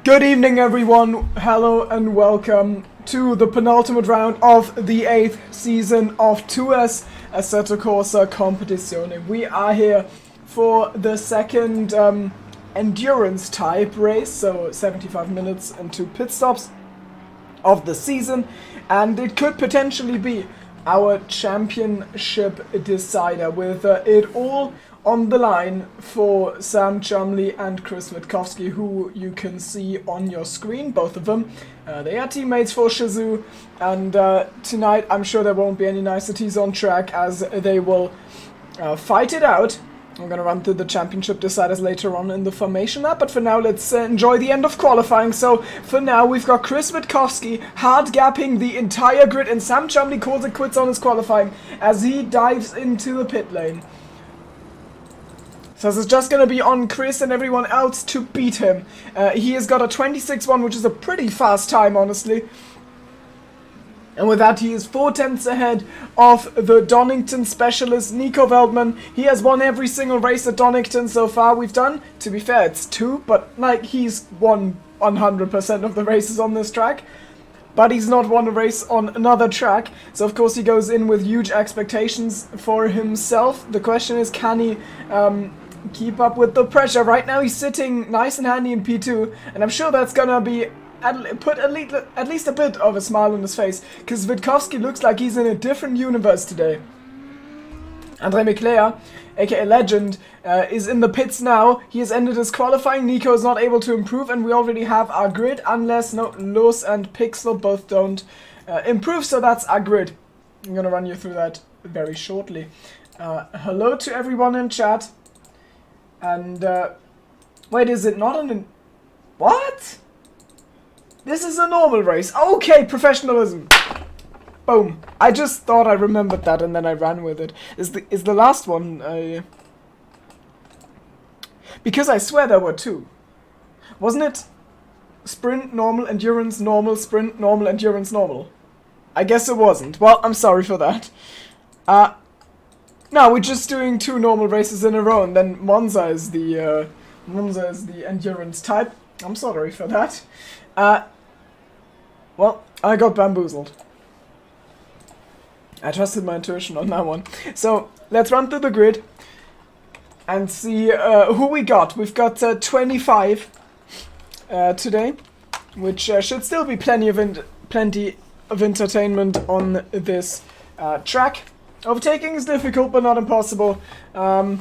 Good evening, everyone. Hello and welcome to the penultimate round of the 8th season of 2S Assetto Corsa Competizione. We are here for the second endurance type race, so 75 minutes and 2 pit stops of the season, and it could potentially be our championship decider with it all on the line for Sam Chumley and Chris Witkowski, who you can see on your screen, both of them. They are teammates for Shazoo, and tonight I'm sure there won't be any niceties on track as they will fight it out. I'm going to run through the championship deciders later on in the formation lap, but for now let's enjoy the end of qualifying. So for now we've got Chris Witkowski hard gapping the entire grid, and Sam Chumley calls it quits on his qualifying as he dives into the pit lane. So it's just going to be on Chris and everyone else to beat him. He has got a 26.1, which is a pretty fast time, honestly. And with that, he is 4 tenths ahead of the Donington specialist, Nico Veldman. He has won every single race at Donington so far. We've done, to be fair, it's 2, but like he's won 100% of the races on this track. But he's not won a race on another track. So of course he goes in with huge expectations for himself. The question is, can he keep up with the pressure? Right now he's sitting nice and handy in P2, and I'm sure that's gonna be put at least a bit of a smile on his face, because Witkowski looks like he's in a different universe today. Andre Meclair, aka Legend, is in the pits now. He has ended his qualifying. Nico is not able to improve, and we already have our grid, unless Los and Pixel both don't improve, so that's our grid. I'm gonna run you through that very shortly. Hello to everyone in chat. And, wait, is it not an... What? This is a normal race. Okay, professionalism. Boom. I just thought I remembered that and then I ran with it. Is the last one, because I swear there were 2. Wasn't it sprint, normal, endurance, normal, sprint, normal, endurance, normal? I guess it wasn't. Well, I'm sorry for that. No, we're just doing 2 normal races in a row, and then Monza is the endurance type. I'm sorry for that. Well, I got bamboozled. I trusted my intuition on that one. So let's run through the grid and see who we got. We've got 25 today, which should still be plenty of entertainment on this track. Overtaking is difficult, but not impossible. Well,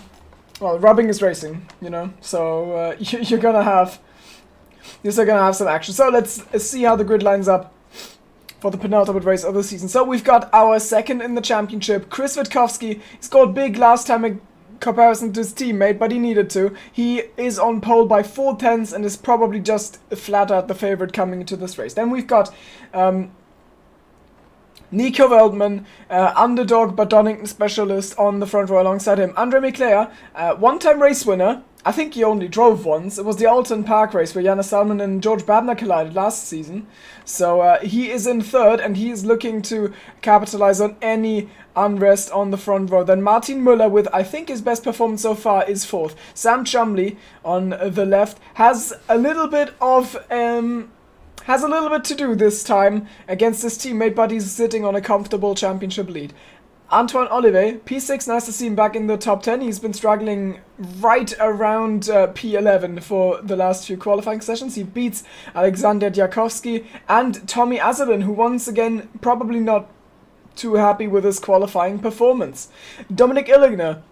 rubbing is racing, you know, so you're still gonna have some action. So let's see how the grid lines up for the penultimate race of the season. So we've got our second in the championship, Chris Witkowski. He scored big last time in comparison to his teammate, but he needed to. He is on pole by 4 tenths and is probably just flat out the favorite coming into this race. Then we've got Nico Veldman, underdog but Donington specialist on the front row alongside him. Andre Meclair, one-time race winner. I think he only drove once. It was the Alton Park race where Janne Salmon and George Babner collided last season. So he is in third, and he is looking to capitalize on any unrest on the front row. Then Martin Müller, with I think his best performance so far, is fourth. Sam Chumley on the left has a little bit to do this time against his teammate, but he's sitting on a comfortable championship lead. Antoine Olivet, P6, nice to see him back in the top 10. He's been struggling right around P11 for the last few qualifying sessions. He beats Alexander Diakowski and Tommy Azzelin, who once again probably not too happy with his qualifying performance. Dominic Illigner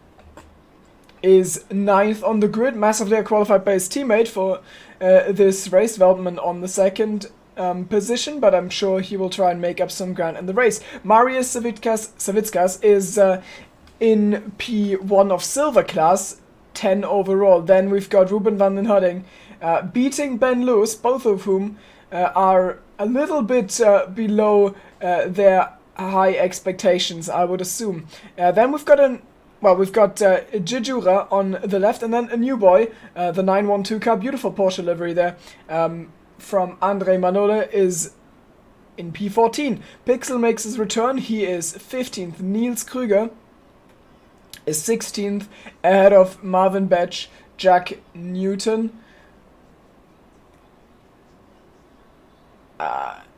is 9th on the grid, massively qualified by his teammate for this race. Veldman on the second position, but I'm sure he will try and make up some ground in the race. Marius Savickas is in P1 of silver class, 10 overall. Then we've got Ruben van den Hudding beating Ben Lewis, both of whom are a little bit below their high expectations, I would assume. Then we've got Jijura on the left, and then a new boy, the 912 car, beautiful Porsche livery there, from Andre Manole, is in P14. Pixel makes his return. He is 15th. Niels Krüger is 16th, ahead of Marvin Betch, Jack Newton,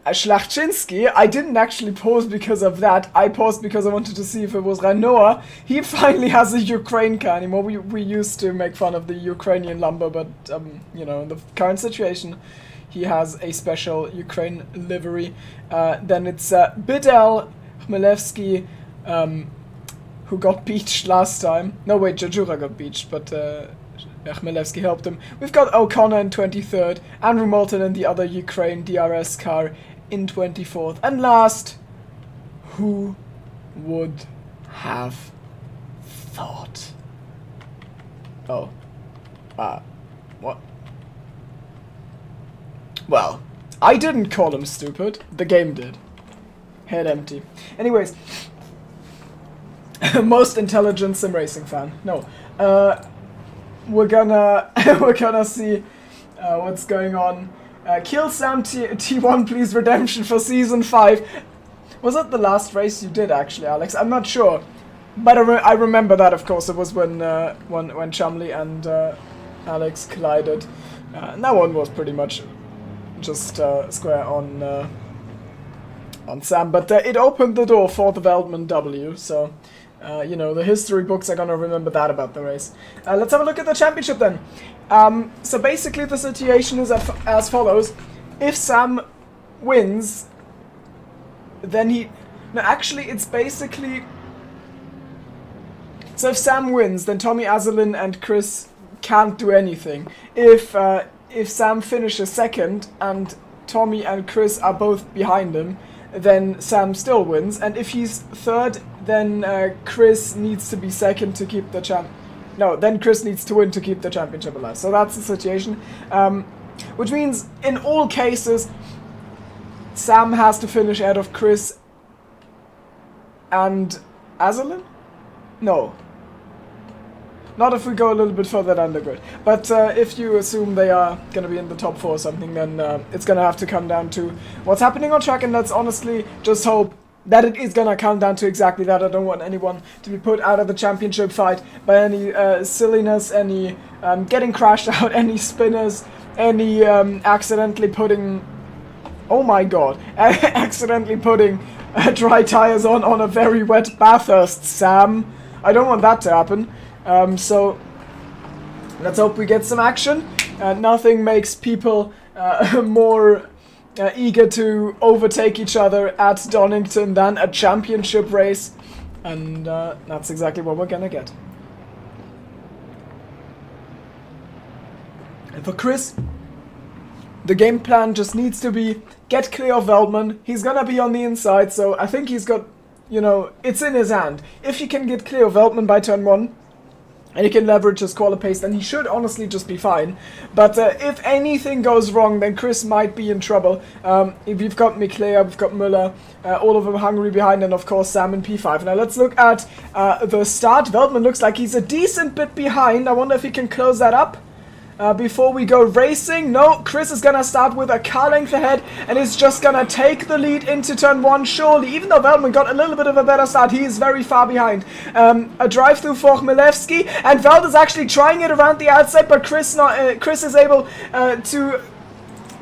Schlachczynski. I didn't actually pause because of that. I paused because I wanted to see if it was Renault. He finally has a Ukraine car anymore. We used to make fun of the Ukrainian lumber, but you know, in the current situation, he has a special Ukraine livery. Then it's Bidel, Chmielewski, who got beached last time. No, wait, Jajura got beached, but Chmielewski helped him. We've got O'Connor in 23rd, Andrew Moulton in the other Ukraine DRS car in 24th. And last, who would have thought? Oh. What? Well, I didn't call him stupid. The game did. Head empty. Anyways. Most intelligent sim racing fan. No. We're gonna see what's going on. Kill Sam T1 please redemption for season 5. Was that the last race you did actually, Alex? I'm not sure, but I remember that, of course. It was when Chumley and Alex collided. And that one was pretty much just square on Sam, but it opened the door for the Veldman W. So. You know, the history books are gonna remember that about the race. Let's have a look at the championship then. So basically the situation is as follows. If Sam wins, then he... No, actually it's basically... So if Sam wins, then Tommy Azzelin and Chris can't do anything. If Sam finishes second and Tommy and Chris are both behind him, then Sam still wins. And if he's third, then Chris needs to be second to keep the champ. No, then Chris needs to win to keep the championship alive. So that's the situation. Which means, in all cases, Sam has to finish ahead of Chris and Azzelin? No. Not if we go a little bit further down the grid. But if you assume they are going to be in the top 4 or something, then it's going to have to come down to what's happening on track. And let's honestly just hope that it is going to come down to exactly that. I don't want anyone to be put out of the championship fight by any silliness, any getting crashed out, any spinners, any accidentally putting... Oh my god. Accidentally putting dry tires on a very wet Bathurst, Sam. I don't want that to happen. So let's hope we get some action. Nothing makes people more eager to overtake each other at Donington than a championship race, and that's exactly what we're gonna get. And for Chris, the game plan just needs to be get clear of Veldman. He's gonna be on the inside, so I think he's got, you know, it's in his hand. If he can get clear of Veldman by turn 1, and he can leverage his quali pace, then he should honestly just be fine. But if anything goes wrong, then Chris might be in trouble. We've got Miclea, we've got Müller, all of them hungry behind, and of course Sam in P5. Now let's look at the start. Veldman looks like he's a decent bit behind. I wonder if he can close that up before we go racing. No, Chris is gonna start with a car length ahead and is just gonna take the lead into turn 1, surely. Even though Veldman got a little bit of a better start, he is very far behind. A drive through for Chmielewski, and Veld is actually trying it around the outside, but Chris is able to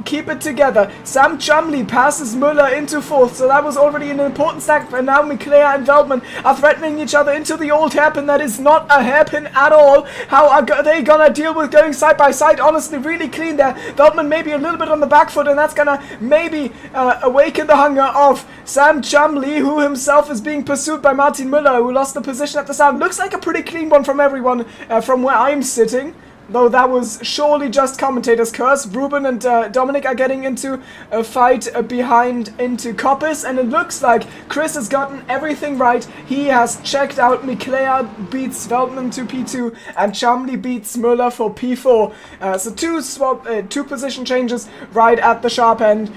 keep it together. Sam Chumley passes Müller into 4th, so that was already an important stack, and now Miclea and Veldman are threatening each other into the old hairpin. That is not a hairpin at all. How are they gonna deal with going side by side? Honestly, really clean there. Veldman maybe a little bit on the back foot, and that's gonna maybe awaken the hunger of Sam Chumley, who himself is being pursued by Martin Müller, who lost the position at the start. Looks like a pretty clean one from everyone from where I'm sitting. Though that was surely just commentator's curse. Ruben and Dominic are getting into a fight behind into Coppice, and it looks like Chris has gotten everything right. He has checked out Miclea beats Veldman to P2, and Chumley beats Müller for P4. So two position changes right at the sharp end.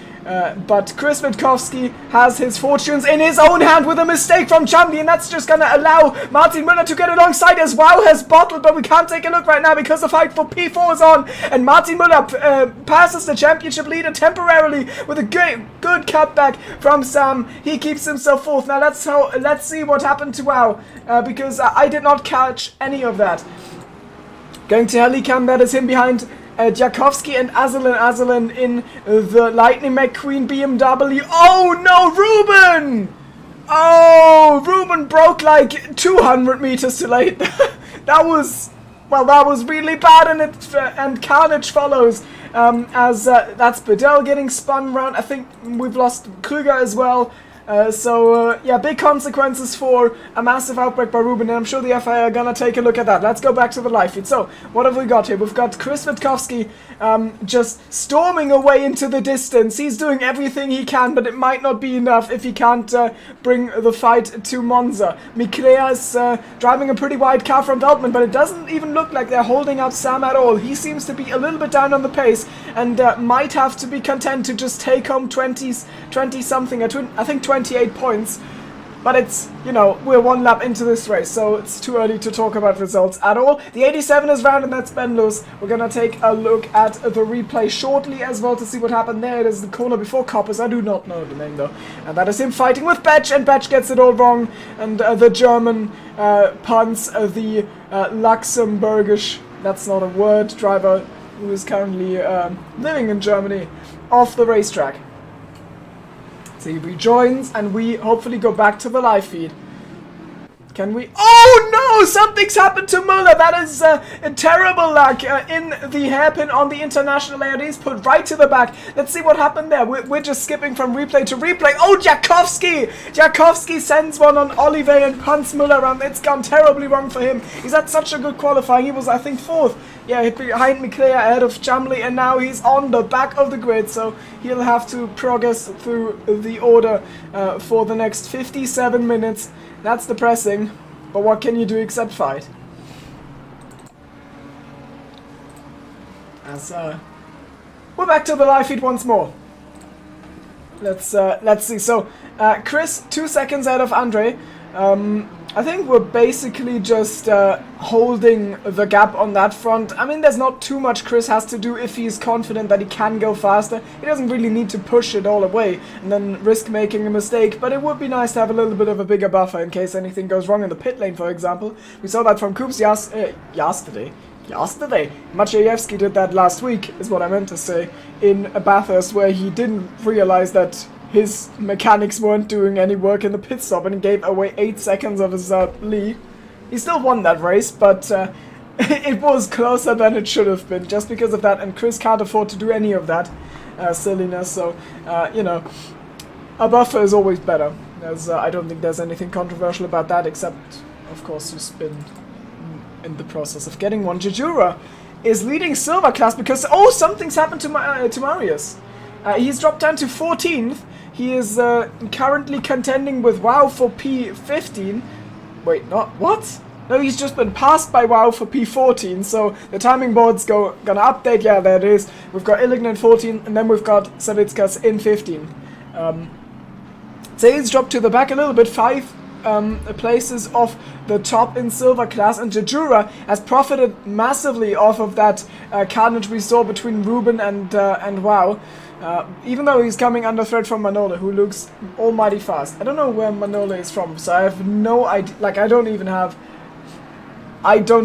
But Chris Witkowski has his fortunes in his own hand with a mistake from Chumley, and that's just going to allow Martin Müller to get alongside as well. Has bottled, but we can't take a look right now because the fight for P4 is on, and Martin Müller passes the championship leader temporarily with a good cutback from Sam. He keeps himself 4th. Now let's see what happened to WoW, because I did not catch any of that. Going to Helicam, that is him behind Djakovski and Asselin in the Lightning McQueen BMW. Oh no, Ruben! Oh, Ruben broke like 200 meters too late. That was really bad, and carnage follows. That's Bedell getting spun around. I think we've lost Krüger as well. Yeah, big consequences for a massive outbreak by Ruben, and I'm sure the FIA are gonna take a look at that. Let's go back to the live feed. So, what have we got here? We've got Chris Witkowski just storming away into the distance. He's doing everything he can, but it might not be enough if he can't bring the fight to Monza. Mikrea is driving a pretty wide car from Veltman, but it doesn't even look like they're holding out Sam at all. He seems to be a little bit down on the pace, and might have to be content to just take home 20-something, I think 28 points, but it's, you know, we're one lap into this race, so it's too early to talk about results at all. The 87 is round, and that's Ben Lewis. We're gonna take a look at the replay shortly as well to see what happened there. It is the corner before Koppers. I do not know the name though, and that is him fighting with Betch, and Betch gets it all wrong, and the German punts the Luxembourgish, that's not a word, driver who is currently living in Germany, off the racetrack. So he rejoins, and we hopefully go back to the live feed. Can we? Oh no! Something's happened to Muller. That is a terrible luck in the hairpin on the international layout. He's put right to the back. Let's see what happened there. We're just skipping from replay to replay. Oh, Djakovski! Djakovski sends one on Olive and punts Muller around. It's gone terribly wrong for him. He's had such a good qualifying. He was, I think, 4th. Yeah, hit behind Mikrea ahead of Chamley, and now he's on the back of the grid, so he'll have to progress through the order for the next 57 minutes. That's depressing, but what can you do except fight? As we're back to the live feed once more. Let's see. So Chris 2 seconds ahead of Andre. I think we're basically just holding the gap on that front. I mean, there's not too much Chris has to do if he's confident that he can go faster. He doesn't really need to push it all away and then risk making a mistake, but it would be nice to have a little bit of a bigger buffer in case anything goes wrong in the pit lane, for example. We saw that from Coops yesterday. Maciejewski did that last week, is what I meant to say, in Bathurst, where he didn't realize that his mechanics weren't doing any work in the pit stop and gave away 8 seconds of his lead. He still won that race, but it was closer than it should have been just because of that, and Chris can't afford to do any of that silliness, so, you know, a buffer is always better. I don't think there's anything controversial about that, except, of course, just been in the process of getting one. Jejura is leading Silver class because, oh, something's happened to Marius. He's dropped down to 14th. He is currently contending with WoW for P15. Wait, not what? No, he's just been passed by WoW for P14, so the timing board's gonna update. Yeah, there it is. We've got Illigan in 14, and then we've got Savitskas in 15. So he's dropped to the back a little bit, 5 places off the top in Silver class, and Jejura has profited massively off of that carnage we saw between Ruben and WoW. Even though he's coming under threat from Manola, who looks almighty fast. I don't know where Manola is from, so I have no idea. Like, I don't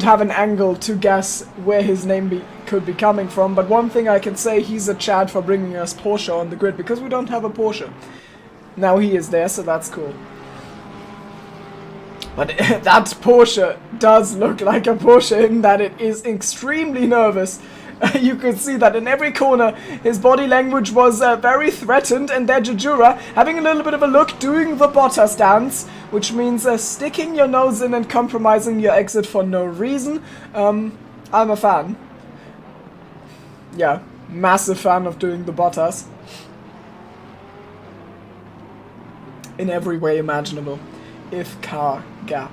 have an angle to guess where his name could be coming from, but one thing I can say, he's a Chad for bringing us Porsche on the grid, because we don't have a Porsche. Now he is there, so that's cool. But that Porsche does look like a Porsche in that it is extremely nervous. You could see that in every corner. His body language was very threatened, and there Jejura having a little bit of a look, doing the Bottas dance, which means sticking your nose in and compromising your exit for no reason. I'm a fan. Yeah, massive fan of doing the Bottas. In every way imaginable. If car gap.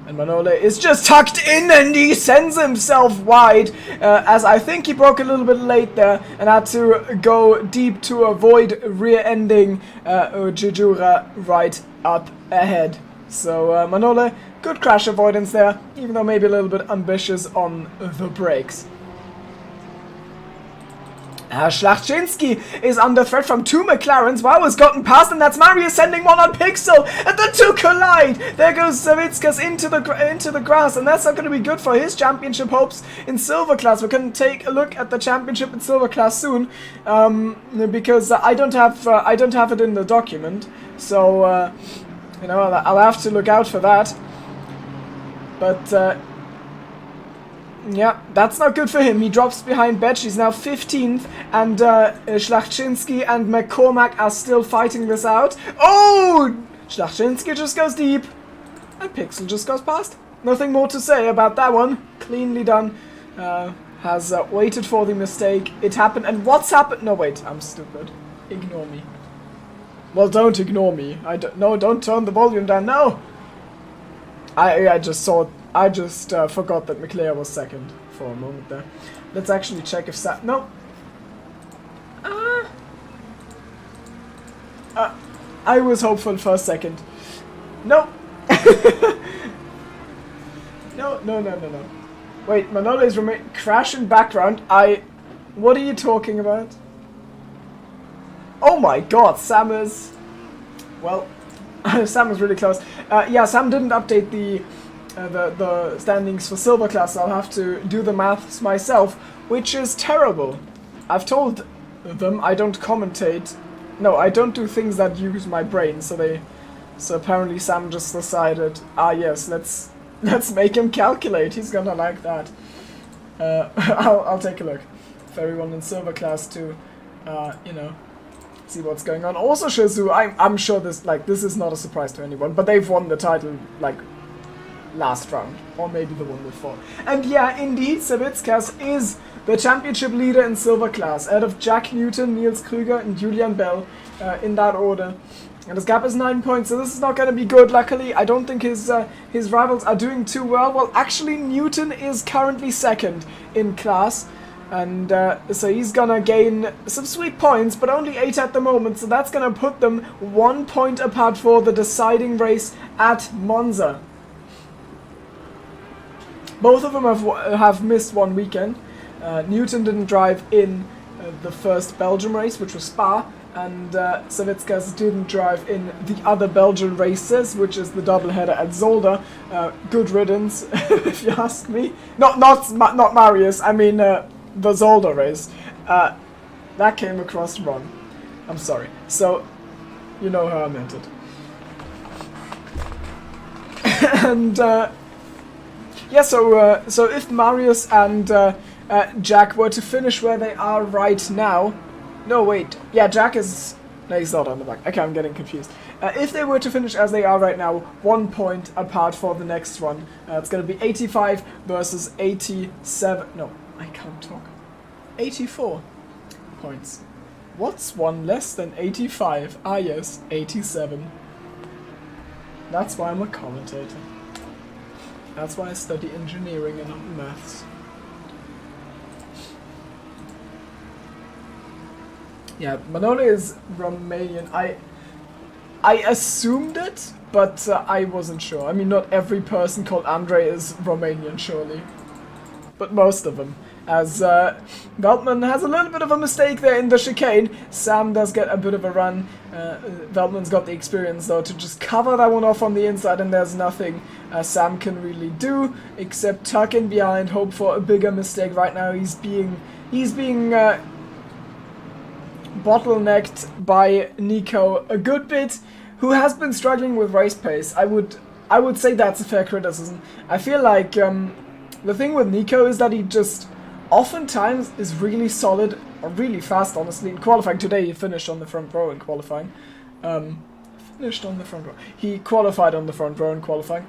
And Manola is just tucked in, and he sends himself wide, as I think he broke a little bit late there and had to go deep to avoid rear-ending Jejura right up ahead. So Manola, good crash avoidance there, even though maybe a little bit ambitious on the brakes. Schlachcinski is under threat from 2 McLarens. Wow, has gotten past, and that's Marius sending one on Pixel, and the 2 collide. There goes Savickas into the grass, and that's not going to be good for his championship hopes in silver class. We're going to take a look at the championship in silver class soon, because I don't have it in the document, so you know, I'll have to look out for that. But yeah, that's not good for him. He drops behind Betch. He's now 15th, and Schlachcinski and McCormack are still fighting this out. Oh! Schlachcinski just goes deep, and Pixel just goes past. Nothing more to say about that one. Cleanly done. Has waited for the mistake. It happened, and what's happened? No, wait, I'm stupid. Ignore me. Well, don't ignore me. Don't turn the volume down. No! I just forgot that McLeod was second for a moment there. Let's actually check if no. I was hopeful for a second. No. No. Wait, Manolo is crashing background. What are you talking about? Oh my god, Sam is... Well, Sam is really close. Yeah, Sam didn't update the standings for silver class, so I'll have to do the maths myself, which is terrible. I've told them I don't commentate. No, I don't do things that use my brain, so apparently Sam just decided, yes, let's make him calculate. He's gonna like that. I'll take a look. For everyone in silver class too, you know, see what's going on. Also, Shizu, I'm sure this is not a surprise to anyone, but they've won the title like last round, or maybe the one before. And yeah, indeed, Savickas is the championship leader in silver class, out of Jack Newton, Niels Krüger, and Julian Bell, in that order. And his gap is 9 points, so this is not going to be good. Luckily, I don't think his rivals are doing too well. Well, actually, Newton is currently second in class, and so he's gonna gain some sweet points, but only 8 at the moment, so that's gonna put them 1 point apart for the deciding race at Monza. Both of them have missed one weekend. Newton didn't drive in the first Belgium race, which was Spa, and Savickas didn't drive in the other Belgian races, which is the doubleheader at Zolder. Good riddance, if you ask me. Not Marius. I mean the Zolder race. That came across wrong. I'm sorry. So you know how I meant it. And yeah, so if Marius and Jack were to finish where they are right now... No, wait. Yeah, Jack is... No, he's not on the back. Okay, I'm getting confused. If they were to finish as they are right now, 1 point apart for the next one. It's going to be 85 versus 87... No, I can't talk. 84 points. What's one less than 85? Ah, yes, 87. That's why I'm a commentator. That's why I study engineering and not maths. Yeah, Manolo is Romanian. I assumed it, but I wasn't sure. I mean, not every person called Andre is Romanian, surely. But most of them. As Veltman has a little bit of a mistake there in the chicane. Sam does get a bit of a run. Veltman's got the experience, though, to just cover that one off on the inside, and there's nothing Sam can really do except tuck in behind, hope for a bigger mistake. Right now he's being bottlenecked by Nico a good bit, who has been struggling with race pace. I would say that's a fair criticism. I feel like the thing with Nico is that he just oftentimes is really solid, or really fast, honestly. In qualifying today, he finished on the front row in qualifying. He qualified on the front row in qualifying.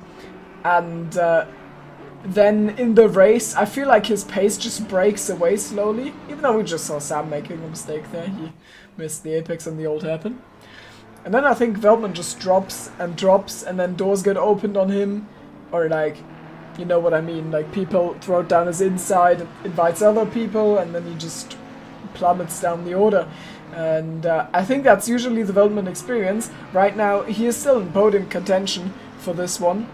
And then in the race, I feel like his pace just breaks away slowly. Even though we just saw Sam making a mistake there. He missed the apex and the old hairpin. And then I think Veltman just drops, and then doors get opened on him. Or like... You know what I mean, like people throw it down his inside, invites other people, and then he just plummets down the order. And I think that's usually the Veltman experience. Right now, he is still in podium contention for this one.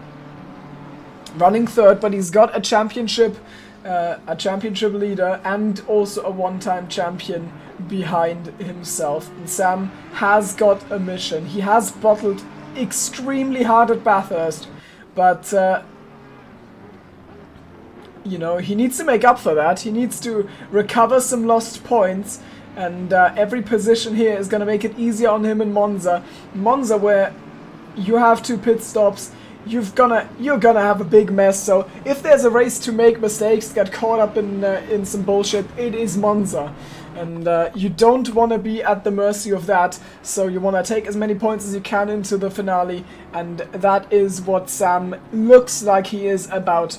Running third, but he's got a championship a championship leader and also a one-time champion behind himself. And Sam has got a mission. He has bottled extremely hard at Bathurst, but you know, he needs to make up for that. He needs to recover some lost points, and every position here is going to make it easier on him in Monza. Monza, where you have 2 pit stops, you're gonna have a big mess. So if there's a race to make mistakes, get caught up in some bullshit, it is Monza, and you don't want to be at the mercy of that. So you want to take as many points as you can into the finale, and that is what Sam looks like he is about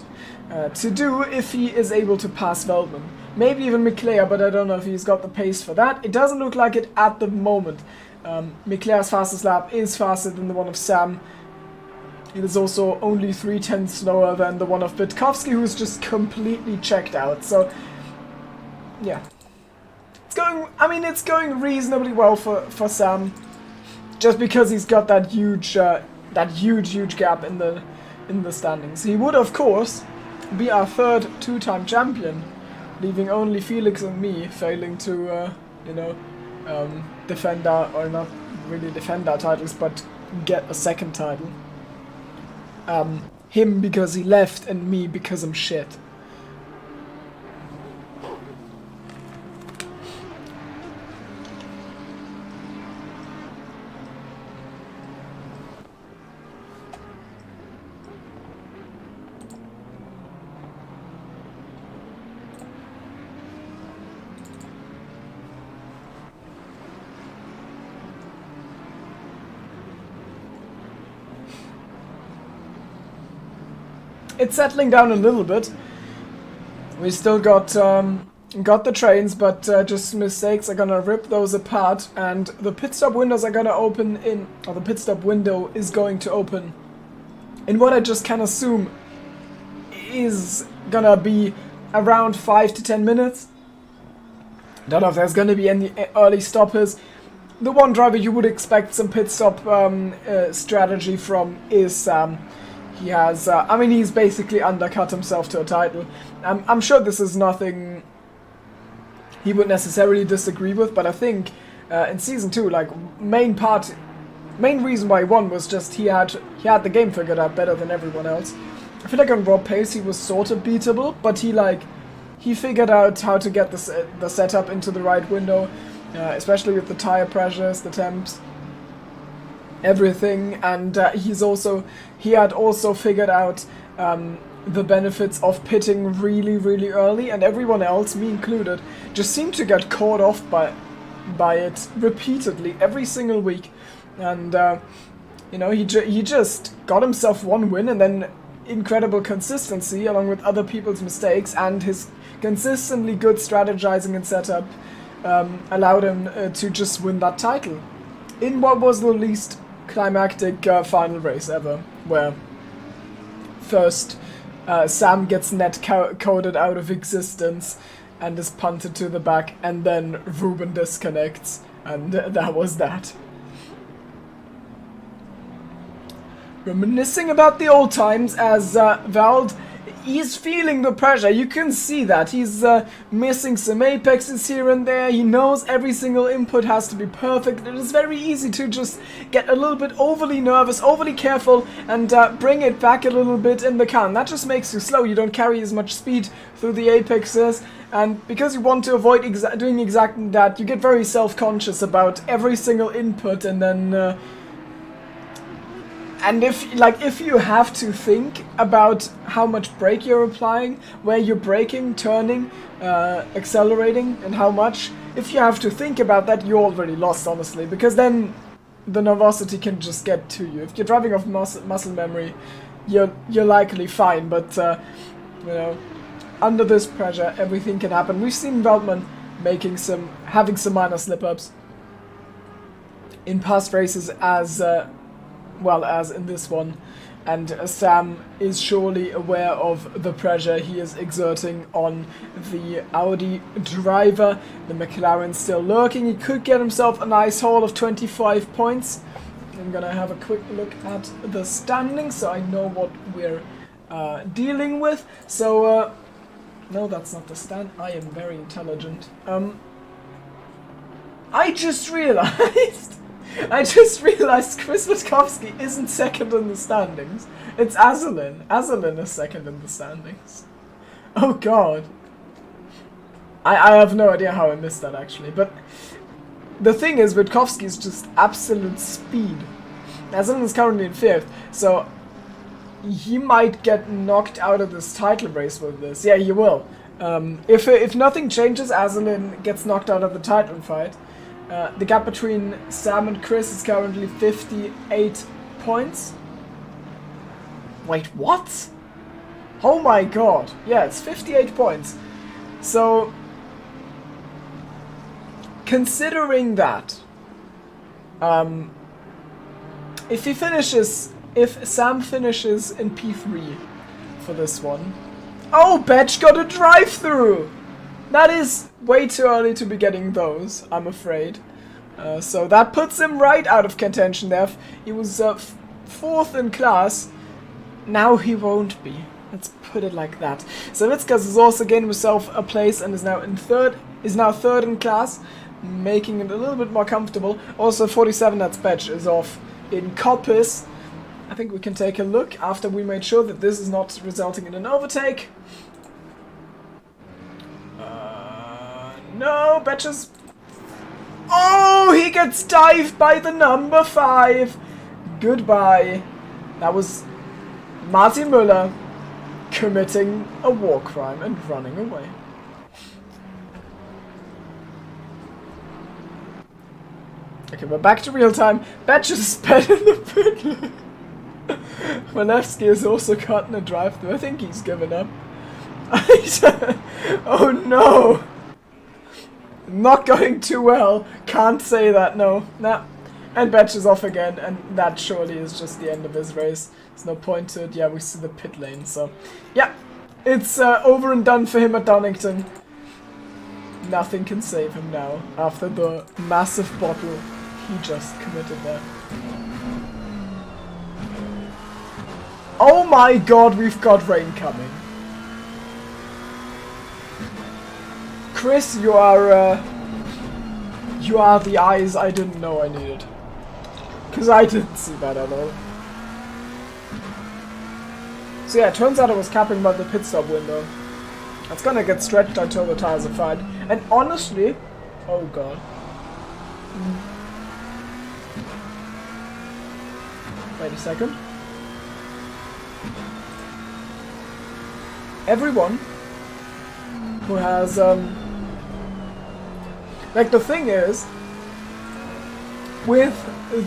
to do if he is able to pass Veldman. Maybe even Mclair, but I don't know if he's got the pace for that. It doesn't look like it at the moment. Mclair's fastest lap is faster than the one of Sam. It is also only 3/10 slower than the one of Bitkowski, who's just completely checked out. So, yeah. It's going reasonably well for Sam. Just because he's got that huge gap in the standings. He would, of course, be our 3rd 2-time champion, leaving only Felix and me failing to, defend our, or not really defend our titles, but get a 2nd title. Him because he left, and me because I'm shit. It's settling down a little bit. We still got the trains, but just mistakes are gonna rip those apart, and the pit stop windows are gonna open in, or the pit stop window is going to open in what I just can assume is gonna be around 5 to 10 minutes. Don't know if there's gonna be any early stoppers. The one driver you would expect some pit stop strategy from is Sam. He has, he's basically undercut himself to a title. I'm sure this is nothing he would necessarily disagree with, but I think in Season 2, like, main reason why he won was just he had the game figured out better than everyone else. I feel like on raw pace he was sort of beatable, but he figured out how to get the setup into the right window, especially with the tire pressures, the temps, everything, and he had also figured out the benefits of pitting really, really early, and everyone else, me included, just seemed to get caught off by it repeatedly every single week. And he just got himself one win, and then incredible consistency along with other people's mistakes and his consistently good strategizing and setup allowed him to just win that title in what was the least climactic final race ever, where first Sam gets net coded out of existence and is punted to the back, and then Ruben disconnects, and that was that. Reminiscing about the old times as Vald, he's feeling the pressure. You can see that. He's missing some apexes here and there. He knows every single input has to be perfect. It is very easy to just get a little bit overly nervous, overly careful, and bring it back a little bit in the car. And that just makes you slow. You don't carry as much speed through the apexes. And because you want to avoid doing exactly that, you get very self-conscious about every single input, and then... And if you have to think about how much brake you're applying, where you're braking, turning, accelerating, and how much, if you have to think about that, you're already lost, honestly, because then the nervosity can just get to you. If you're driving off muscle memory, you're likely fine, but under this pressure, everything can happen. We've seen Veldman having some minor slip-ups in past races as well as in this one, and Sam is surely aware of the pressure he is exerting on the Audi driver. The McLaren's still lurking. He could get himself a nice haul of 25 points. I'm gonna have a quick look at the standings so I know what we're dealing with. So No, that's not the stand. I am very intelligent. I just realized Chris Witkowski isn't second in the standings. It's Azalin. Azalin is second in the standings. Oh god. I have no idea how I missed that actually, but the thing is, Witkowski is just absolute speed. Azalin is currently in 5th, so he might get knocked out of this title race with this. Yeah, he will. If nothing changes, Azalin gets knocked out of the title fight. The gap between Sam and Chris is currently 58 points. Wait, what? Oh my god. Yeah, it's 58 points. So, considering that, if Sam finishes in P3 for this one... Oh, Betch got a drive-through! That is way too early to be getting those, I'm afraid. So that puts him right out of contention there. He was 4th in class. Now he won't be. Let's put it like that. Savitskas has also gained himself a place and is now 3rd in class, making it a little bit more comfortable. Also 47, that's Betch, is off in Coppice. I think we can take a look after we made sure that this is not resulting in an overtake. No, Betch is... Oh, he gets dived by the number 5. Goodbye. That was Martin Müller committing a war crime and running away. Okay, we're back to real time. Betch is sped in the pit. Malewski has also gotten a drive-through. I think he's given up. Oh no! Not going too well. Can't say that, no. Nah. And Betch is off again, and that surely is just the end of his race. There's no point to it. Yeah, we see the pit lane, so... Yeah, it's over and done for him at Donington. Nothing can save him now, after the massive bottle he just committed there. Oh my god, we've got rain coming. Chris, you are the eyes I didn't know I needed. Because I didn't see that at all. So yeah, it turns out I was capping by the pit stop window. It's gonna get stretched until the tires are fine. And honestly... Oh god. Wait a second. Everyone who has, like, the thing is, with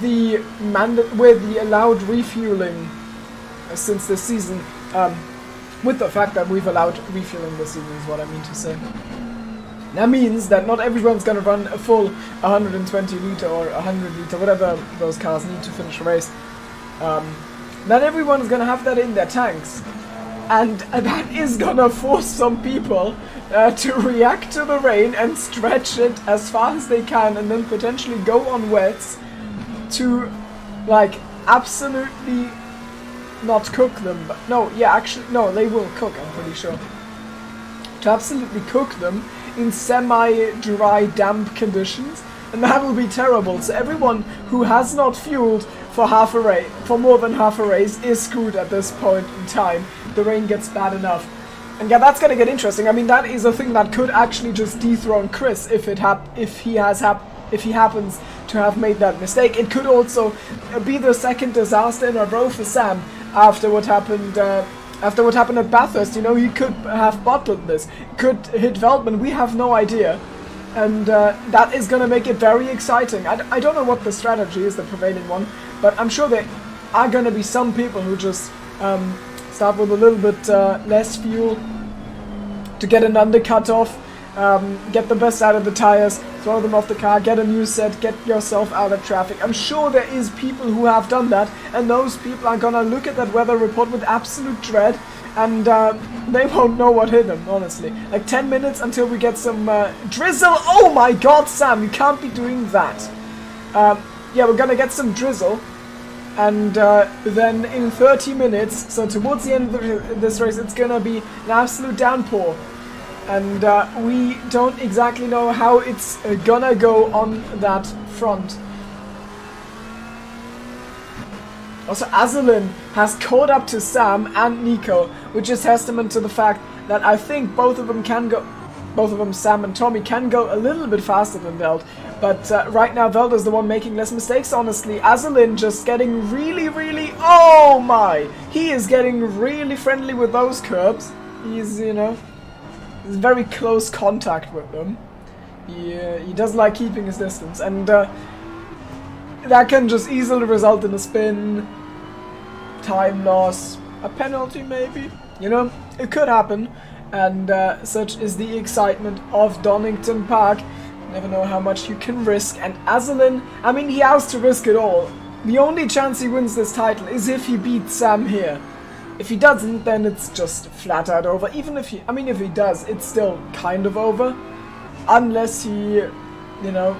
the allowed refueling since this season, with the fact that we've allowed refueling this season is what I mean to say. That means that not everyone's gonna run a full 120 litre or 100 litre, whatever those cars need to finish a race. Not everyone's gonna have that in their tanks. And that is gonna force some people to react to the rain and stretch it as far as they can and then potentially go on wets to, like, absolutely not cook them. But no, yeah, actually, no, they will cook, I'm pretty sure. To absolutely cook them in semi-dry, damp conditions, and that will be terrible. So everyone who has not fueled for more than half a race is screwed at this point in time. The rain gets bad enough. And yeah, that's gonna get interesting. I mean, that is a thing that could actually just dethrone Chris if he happens to have made that mistake. It could also be the second disaster in a row for Sam after what happened at Bathurst. You know, he could have bottled this. Could hit Veltman. We have no idea. And that is going to make it very exciting. I don't know what the strategy is, the prevailing one, but I'm sure there are going to be some people who just start with a little bit less fuel to get an undercut off, get the best out of the tires, throw them off the car, get a new set, get yourself out of traffic. I'm sure there is people who have done that, and those people are going to look at that weather report with absolute dread, and they won't know what hit them, honestly. Like 10 minutes until we get some drizzle. Oh my god, Sam, you can't be doing that. Yeah, we're gonna get some drizzle. And then in 30 minutes, so towards the end of this race, it's gonna be an absolute downpour. And we don't exactly know how it's gonna go on that front. Also, Azalin has caught up to Sam and Nico, which is testament to the fact that I think both of them, Sam and Tommy, can go a little bit faster than Veld. But right now, Veld is the one making less mistakes, honestly. Azalin just getting really... Oh my! He is getting really friendly with those curbs. He's, you know... He's very close contact with them. He does like keeping his distance. And that can just easily result in a spin, time loss, a penalty maybe. You know, it could happen. And such is the excitement of Donington Park. Never know how much you can risk. And Azalin, I mean, he has to risk it all. The only chance he wins this title is if he beats Sam here. If he doesn't, then it's just flat out over. Even if he, I mean, if he does, it's still kind of over. Unless he, you know,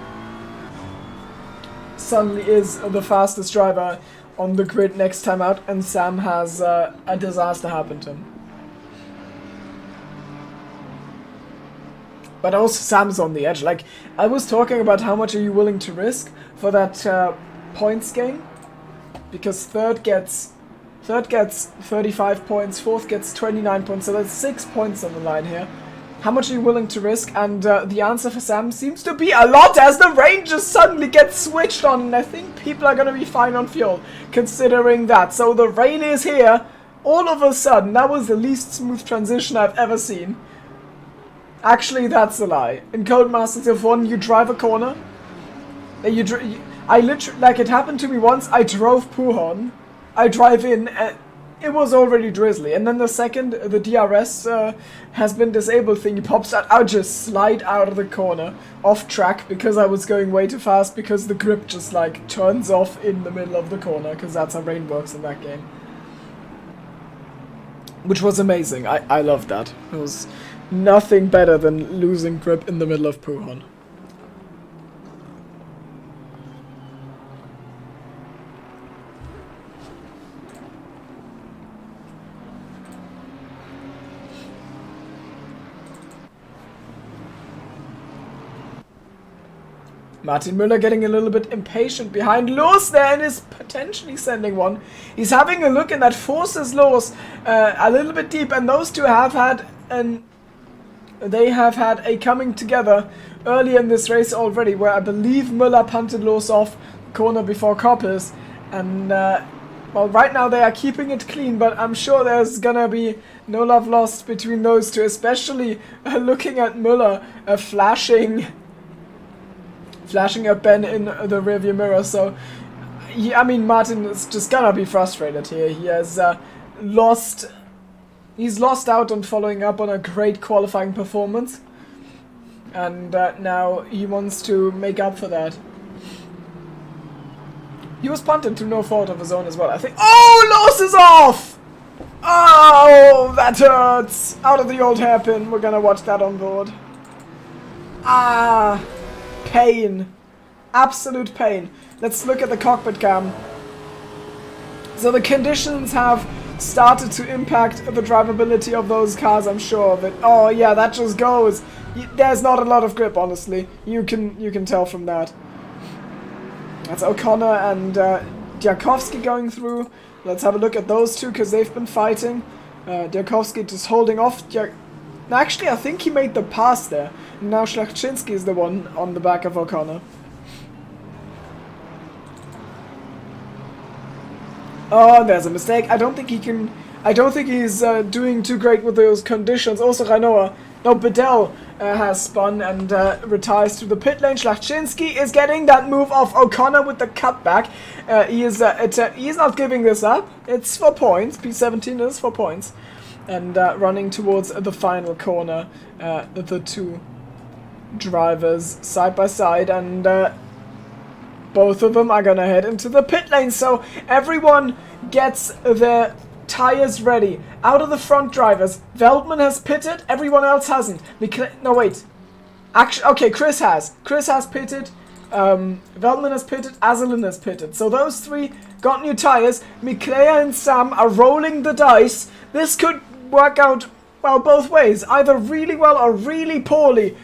suddenly is the fastest driver on the grid next time out and Sam has a disaster happen to him. But also Sam's on the edge. Like, I was talking about how much are you willing to risk for that points game. Because third gets 35 points, fourth gets 29 points, so there's 6 points on the line here. How much are you willing to risk? And the answer for Sam seems to be a lot, as the rain just suddenly gets switched on, and I think people are going to be fine on fuel, considering that. So the rain is here, all of a sudden. That was the least smooth transition I've ever seen. Actually, that's a lie. In Codemasters of 1, you drive a corner, I literally, like, it happened to me once. I drove Puhon, I drive in, it was already drizzly, and then the second the DRS has been disabled thingy pops out, I'll just slide out of the corner, off track, because I was going way too fast, because the grip just, like, turns off in the middle of the corner, because that's how rain works in that game. Which was amazing. I loved that. It was nothing better than losing grip in the middle of Puhon. Martin Müller getting a little bit impatient behind Loos there and is potentially sending one. He's having a look and that forces Loos a little bit deep, and those two have had a coming together early in this race already, where I believe Müller punted Loos off corner before Koppes, and well, right now they are keeping it clean, but I'm sure there's gonna be no love lost between those two, especially looking at Müller flashing at Ben in the rearview mirror. So, I mean, Martin is just gonna be frustrated here. He has he's lost out on following up on a great qualifying performance, and now he wants to make up for that. He was punted to no fault of his own as well, I think. Oh, Loos is off! Oh, that hurts! Out of the old hairpin. We're gonna watch that on board. Ah, pain. Absolute pain. Let's look at the cockpit cam. So the conditions have started to impact the drivability of those cars, I'm sure of it. Oh yeah, that just goes. There's not a lot of grip, honestly. You can tell from that. That's O'Connor and Diakowski going through. Let's have a look at those two, because they've been fighting. Diakowski just holding off. Actually, I think he made the pass there. Now Szlachcinski is the one on the back of O'Connor. Oh, there's a mistake. I don't think he's doing too great with those conditions. Also, Bedell has spun and retires to the pit lane. Szlachcinski is getting that move off O'Connor with the cutback. He is not giving this up. It's for points. P17 is for points. And running towards the final corner, the two drivers side by side, and both of them are gonna head into the pit lane. So everyone gets their tires ready. Out of the front drivers, Veldman has pitted, everyone else hasn't. No, wait. Actually, okay, Chris has pitted, Veldman has pitted, Azalin has pitted. So those three got new tires. Miklea and Sam are rolling the dice. This could work out well, both ways. Either really well or really poorly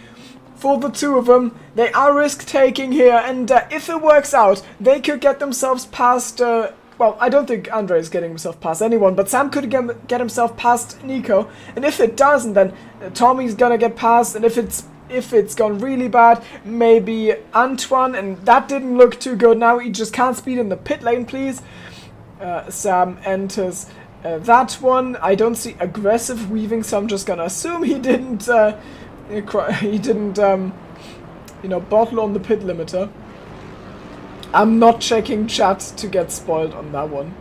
for the two of them. They are risk-taking here, and if it works out, they could get themselves past... well, I don't think Andre is getting himself past anyone, but Sam could get himself past Nico. And if it doesn't, then Tommy's gonna get past, and if it's gone really bad, maybe Antoine, and that didn't look too good. Now he just can't speed in the pit lane, please. Sam enters that one. I don't see aggressive weaving, so I'm just gonna assume he didn't, you know, bottle on the pit limiter. I'm not checking chat to get spoiled on that one.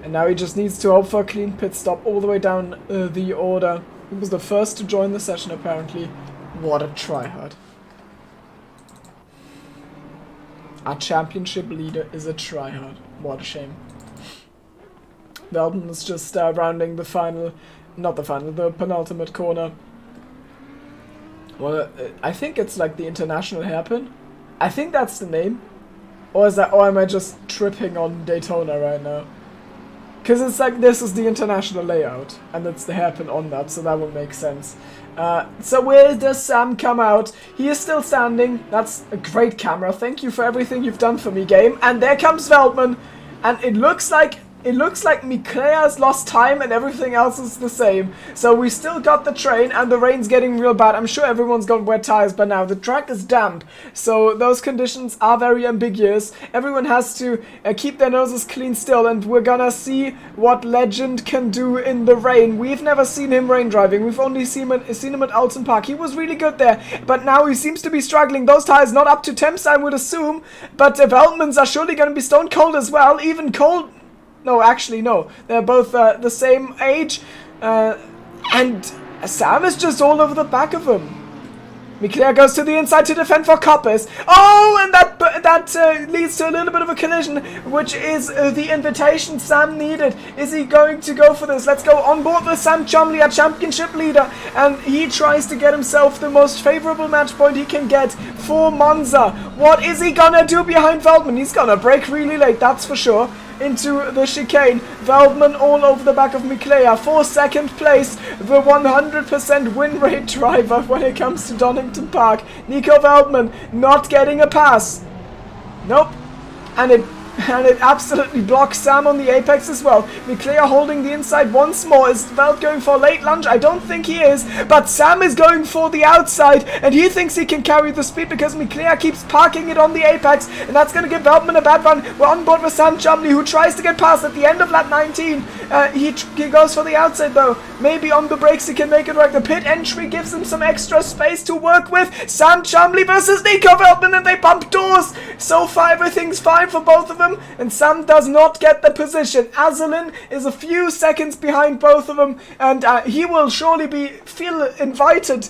And now he just needs to hope for a clean pit stop all the way down the order. He was the first to join the session, apparently. What a tryhard. Our championship leader is a tryhard. What a shame. Velden is just rounding the final... Not the final, the penultimate corner. Well, I think it's like the international hairpin. I think that's the name. Or is that, or am I just tripping on Daytona right now? Because it's like this is the international layout, and it's the hairpin on that, so that would make sense. So where does Sam come out? He is still standing. That's a great camera. Thank you for everything you've done for me, game. And there comes Veltman, and it looks like Miklea's lost time and everything else is the same. So we still got the train and the rain's getting real bad. I'm sure everyone's got wet tires by now. The track is damp, so those conditions are very ambiguous. Everyone has to keep their noses clean still, and we're gonna see what Legend can do in the rain. We've never seen him rain driving. We've only seen him at Alton Park. He was really good there, but now he seems to be struggling. Those tires not up to temps, I would assume, but Veltmans are surely gonna be stone cold as well. Even cold... No, actually, no. They're both the same age. And Sam is just all over the back of him. Miklea goes to the inside to defend for Coppers. Oh, and that leads to a little bit of a collision, which is the invitation Sam needed. Is he going to go for this? Let's go on board with Sam Chumley, a championship leader, and he tries to get himself the most favorable match point he can get for Monza. What is he gonna do behind Veldman? He's gonna brake really late, that's for sure. Into the chicane. Veldman all over the back of Miklea for second place. The 100% win rate driver when it comes to Donington Park. Nico Veldman not getting a pass. Nope. And it absolutely blocks Sam on the apex as well. Miklea holding the inside once more. Is Veld going for a late lunge? I don't think he is, but Sam is going for the outside, and he thinks he can carry the speed because Miklea keeps parking it on the apex, and that's going to give Veldman a bad run. We're on board with Sam Chumley, who tries to get past at the end of lap 19. He goes for the outside though. Maybe on the brakes he can make it work. The pit entry gives him some extra space to work with. Sam Chumley versus Nico Veldman, and they bump doors. So far everything's fine for both of them, and Sam does not get the position. Azalin is a few seconds behind both of them, and he will surely feel invited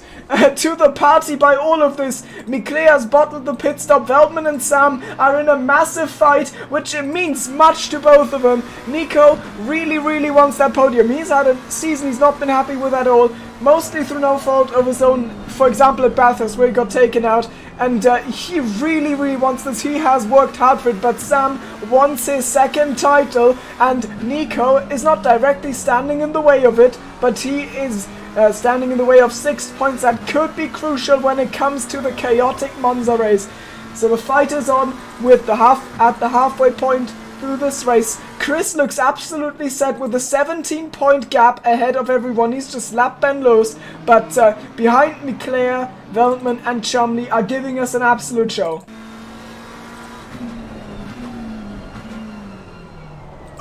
to the party by all of this. Miklea's bottled the pit stop. Veldman and Sam are in a massive fight, which means much to both of them. Nico really wants that podium. He's had a season he's not been happy with at all, mostly through no fault of his own. For example, at Bathurst, where he got taken out, and he really wants this. He has worked hard for it, but Sam wants his second title, and Nico is not directly standing in the way of it, but he is standing in the way of 6 points that could be crucial when it comes to the chaotic Monza race. So the fight is on with the halfway point through this race. Chris looks absolutely set with a 17-point gap ahead of everyone. He's just lap Ben Lewis, but behind Miklea, Veldman and Chumley are giving us an absolute show.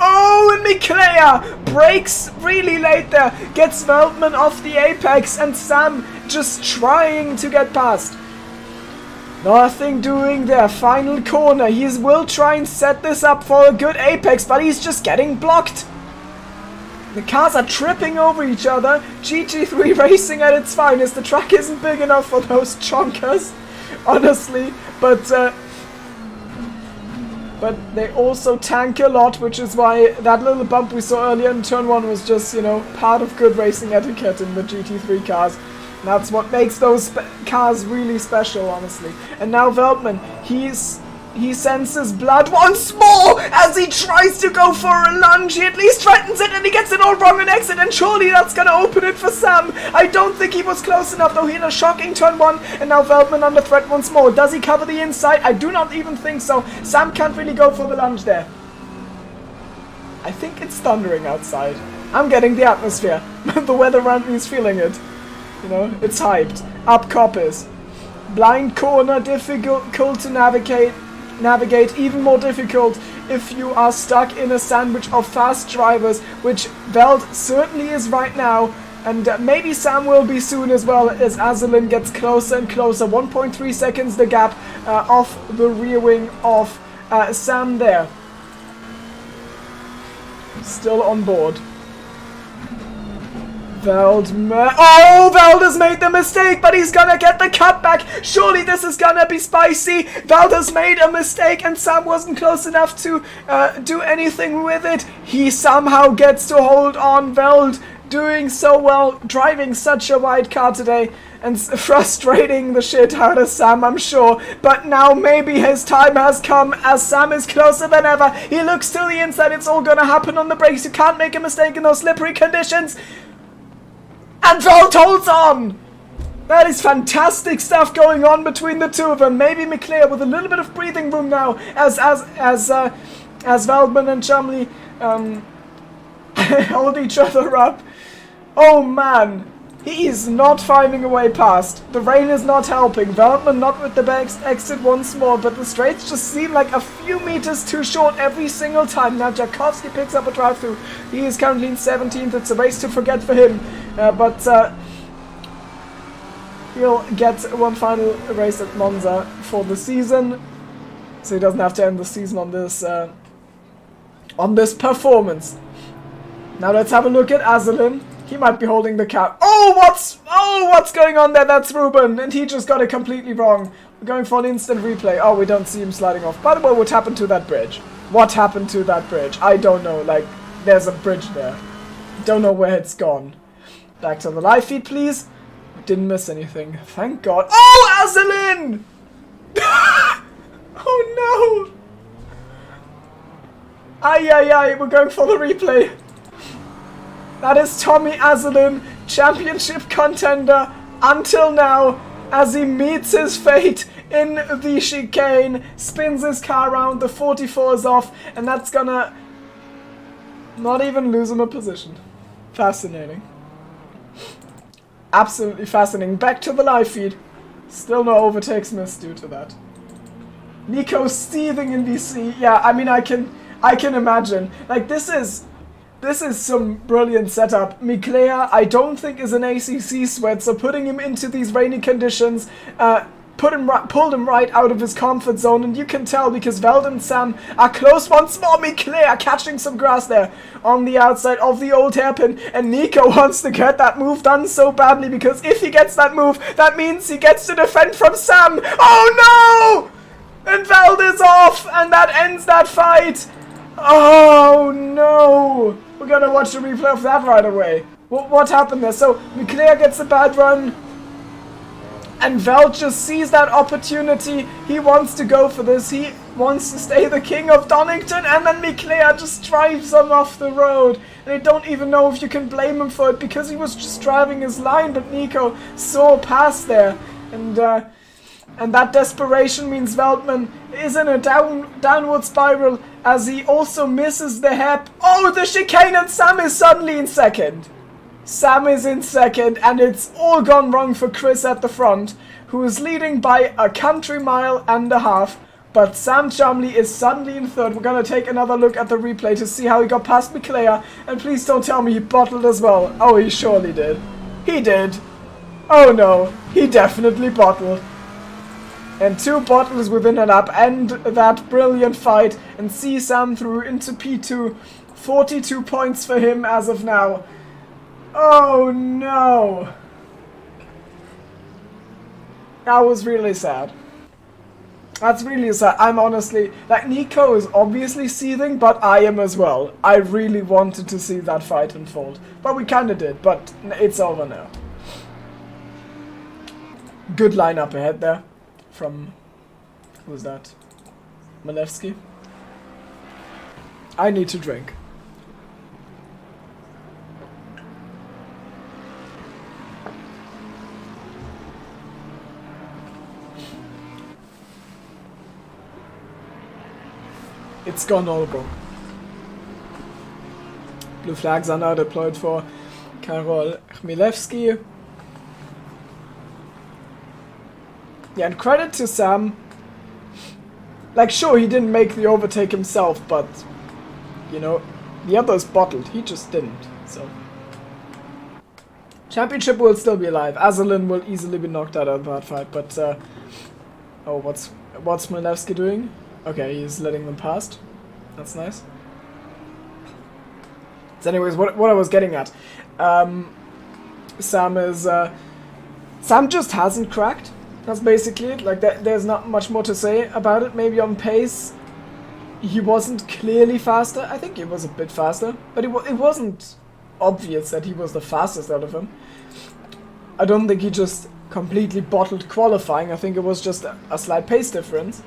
Oh, and Miklea breaks really late there, gets Veldman off the apex, and Sam just trying to get past. Nothing doing there. Final corner. He will try and set this up for a good apex, but he's just getting blocked. The cars are tripping over each other. GT3 racing at its finest. The track isn't big enough for those chonkers, honestly, but they also tank a lot, which is why that little bump we saw earlier in turn 1 was just, you know, part of good racing etiquette in the GT3 cars. That's what makes those cars really special, honestly. And now Veldman, he's He senses blood once more as he tries to go for a lunge. He at least threatens it and he gets it all wrong on exit, and surely that's going to open it for Sam. I don't think he was close enough though. He had a shocking turn 1 and now Veltman under threat once more. Does he cover the inside? I do not even think so. Sam can't really go for the lunge there. I think it's thundering outside. I'm getting the atmosphere. The weather around me is feeling it. You know, it's hyped. Up Coppers. Blind corner, difficult to navigate, even more difficult if you are stuck in a sandwich of fast drivers, which Veld certainly is right now, and maybe Sam will be soon as well, as Azalin gets closer and closer. 1.3 seconds the gap off the rear wing of Sam there. Still on board. Veld has made the mistake, but he's gonna get the cutback. Surely this is gonna be spicy. Veld has made a mistake and Sam wasn't close enough to do anything with it. He somehow gets to hold on. Veld doing so well, driving such a wide car today and frustrating the shit out of Sam, I'm sure. But now maybe his time has come as Sam is closer than ever. He looks to the inside. It's all gonna happen on the brakes. You can't make a mistake in those slippery conditions. And Veld holds on! That is fantastic stuff going on between the two of them. Maybe McClare with a little bit of breathing room now as Veldman and Chumley hold each other up. Oh man, he is not finding a way past. The rain is not helping. Veldman not with the back exit once more, but the straights just seem like a few meters too short every single time. Now Jakowski picks up a drive-through. He is currently in 17th. It's a race to forget for him. But he'll get one final race at Monza for the season, so he doesn't have to end the season on this performance. Now let's have a look at Azalin. He might be holding the cap. What's going on there? That's Ruben, and he just got it completely wrong. We're going for an instant replay. Oh, we don't see him sliding off. By the way, what happened to that bridge? What happened to that bridge? I don't know. Like, there's a bridge there. Don't know where it's gone. Back to the live feed, please. Didn't miss anything. Thank God. Oh, Azalin! Oh, no! Ay, we're going for the replay. That is Tommy Azalin, championship contender until now, as he meets his fate in the chicane, spins his car around, the 44 is off, and that's gonna not even lose him a position. Fascinating. Absolutely fascinating. Back to the live feed. Still no overtakes missed due to that. Nico seething in VC. Yeah, I mean, I can imagine. Like, this is some brilliant setup. Miclea, I don't think, is an ACC sweat, so putting him into these rainy conditions pulled him right out of his comfort zone, and you can tell because Veld and Sam are close once more. Miclea catching some grass there on the outside of the old hairpin, and Nico wants to get that move done so badly, because if he gets that move, that means he gets to defend from Sam. Oh no! And Veld is off, and that ends that fight. Oh no! We're gonna watch the replay of that right away. What happened there? So Miclea gets a bad run, and Veld just sees that opportunity. He wants to go for this. He wants to stay the king of Donington, and then Miclea just drives him off the road. And I don't even know if you can blame him for it, because he was just driving his line, but Nico saw past there. And that desperation means Veldman is in a downward spiral as he also misses the hairpin. Oh, the chicane, and Sam is suddenly in second. Sam is in second, and it's all gone wrong for Chris at the front, who is leading by a country mile and a half. But Sam Chumley is suddenly in third. We're going to take another look at the replay to see how he got past Miclea. And please don't tell me he bottled as well. Oh, he surely did. He did. Oh no, he definitely bottled. And 2 bottles within a lap end that brilliant fight and see Sam through into P2. 42 points for him as of now. Oh no! That was really sad. That's really sad. I'm honestly, like, Nico is obviously seething, but I am as well. I really wanted to see that fight unfold. But we kinda did, but it's over now. Good lineup ahead there from, who's that? Malewski. I need to drink. It's gone all go. Blue flags are now deployed for Karol Chmielewski. Yeah, and credit to Sam. Like, sure, he didn't make the overtake himself, but, you know, the others bottled. He just didn't, so. Championship will still be alive. Azalin will easily be knocked out of that fight, but, oh, what's Chmielewski doing? Okay, he's letting them past. That's nice. So anyways, what I was getting at, Sam just hasn't cracked. That's basically it. Like, there's not much more to say about it. Maybe on pace, he wasn't clearly faster. I think he was a bit faster, but it wasn't obvious that he was the fastest out of them. I don't think he just completely bottled qualifying. I think it was just a slight pace difference.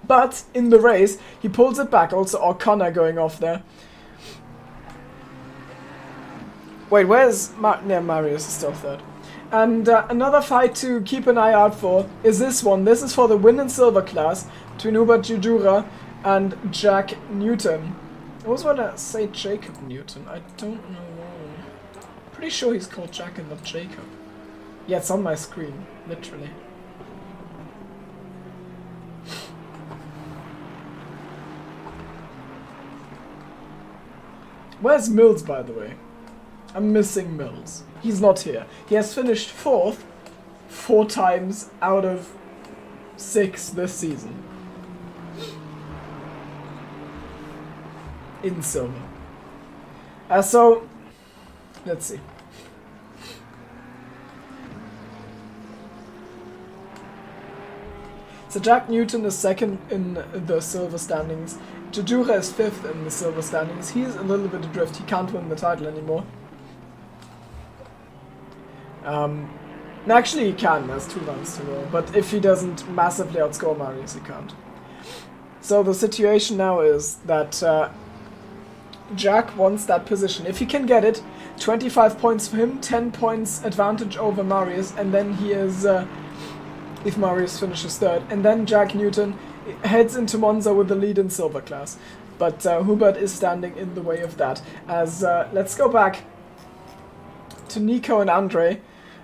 But in the race, he pulls it back. Also, O'Connor going off there. Wait, where's Marius is still third. And another fight to keep an eye out for is this one. This is for the win in silver class between Hubert Judura and Jack Newton. I always want to say Jacob Newton. I don't know why. Pretty sure he's called Jack and not Jacob. Yeah, it's on my screen, literally. Where's Mills, by the way? I'm missing Mills. He's not here. He has finished 4th 4 times out of 6 this season. In silver. So, let's see. So Jack Newton is 2nd in the silver standings. Jujura is 5th in the silver standings. He's a little bit adrift. He can't win the title anymore. Actually he can, there's 2 rounds to go, but if he doesn't massively outscore Marius, he can't. So the situation now is that Jack wants that position. If he can get it, 25 points for him, 10 points advantage over Marius, and then he is, if Marius finishes 3rd, and then Jack Newton heads into Monza with the lead in silver class. But Hubert is standing in the way of that. As let's go back to Nico and Andre.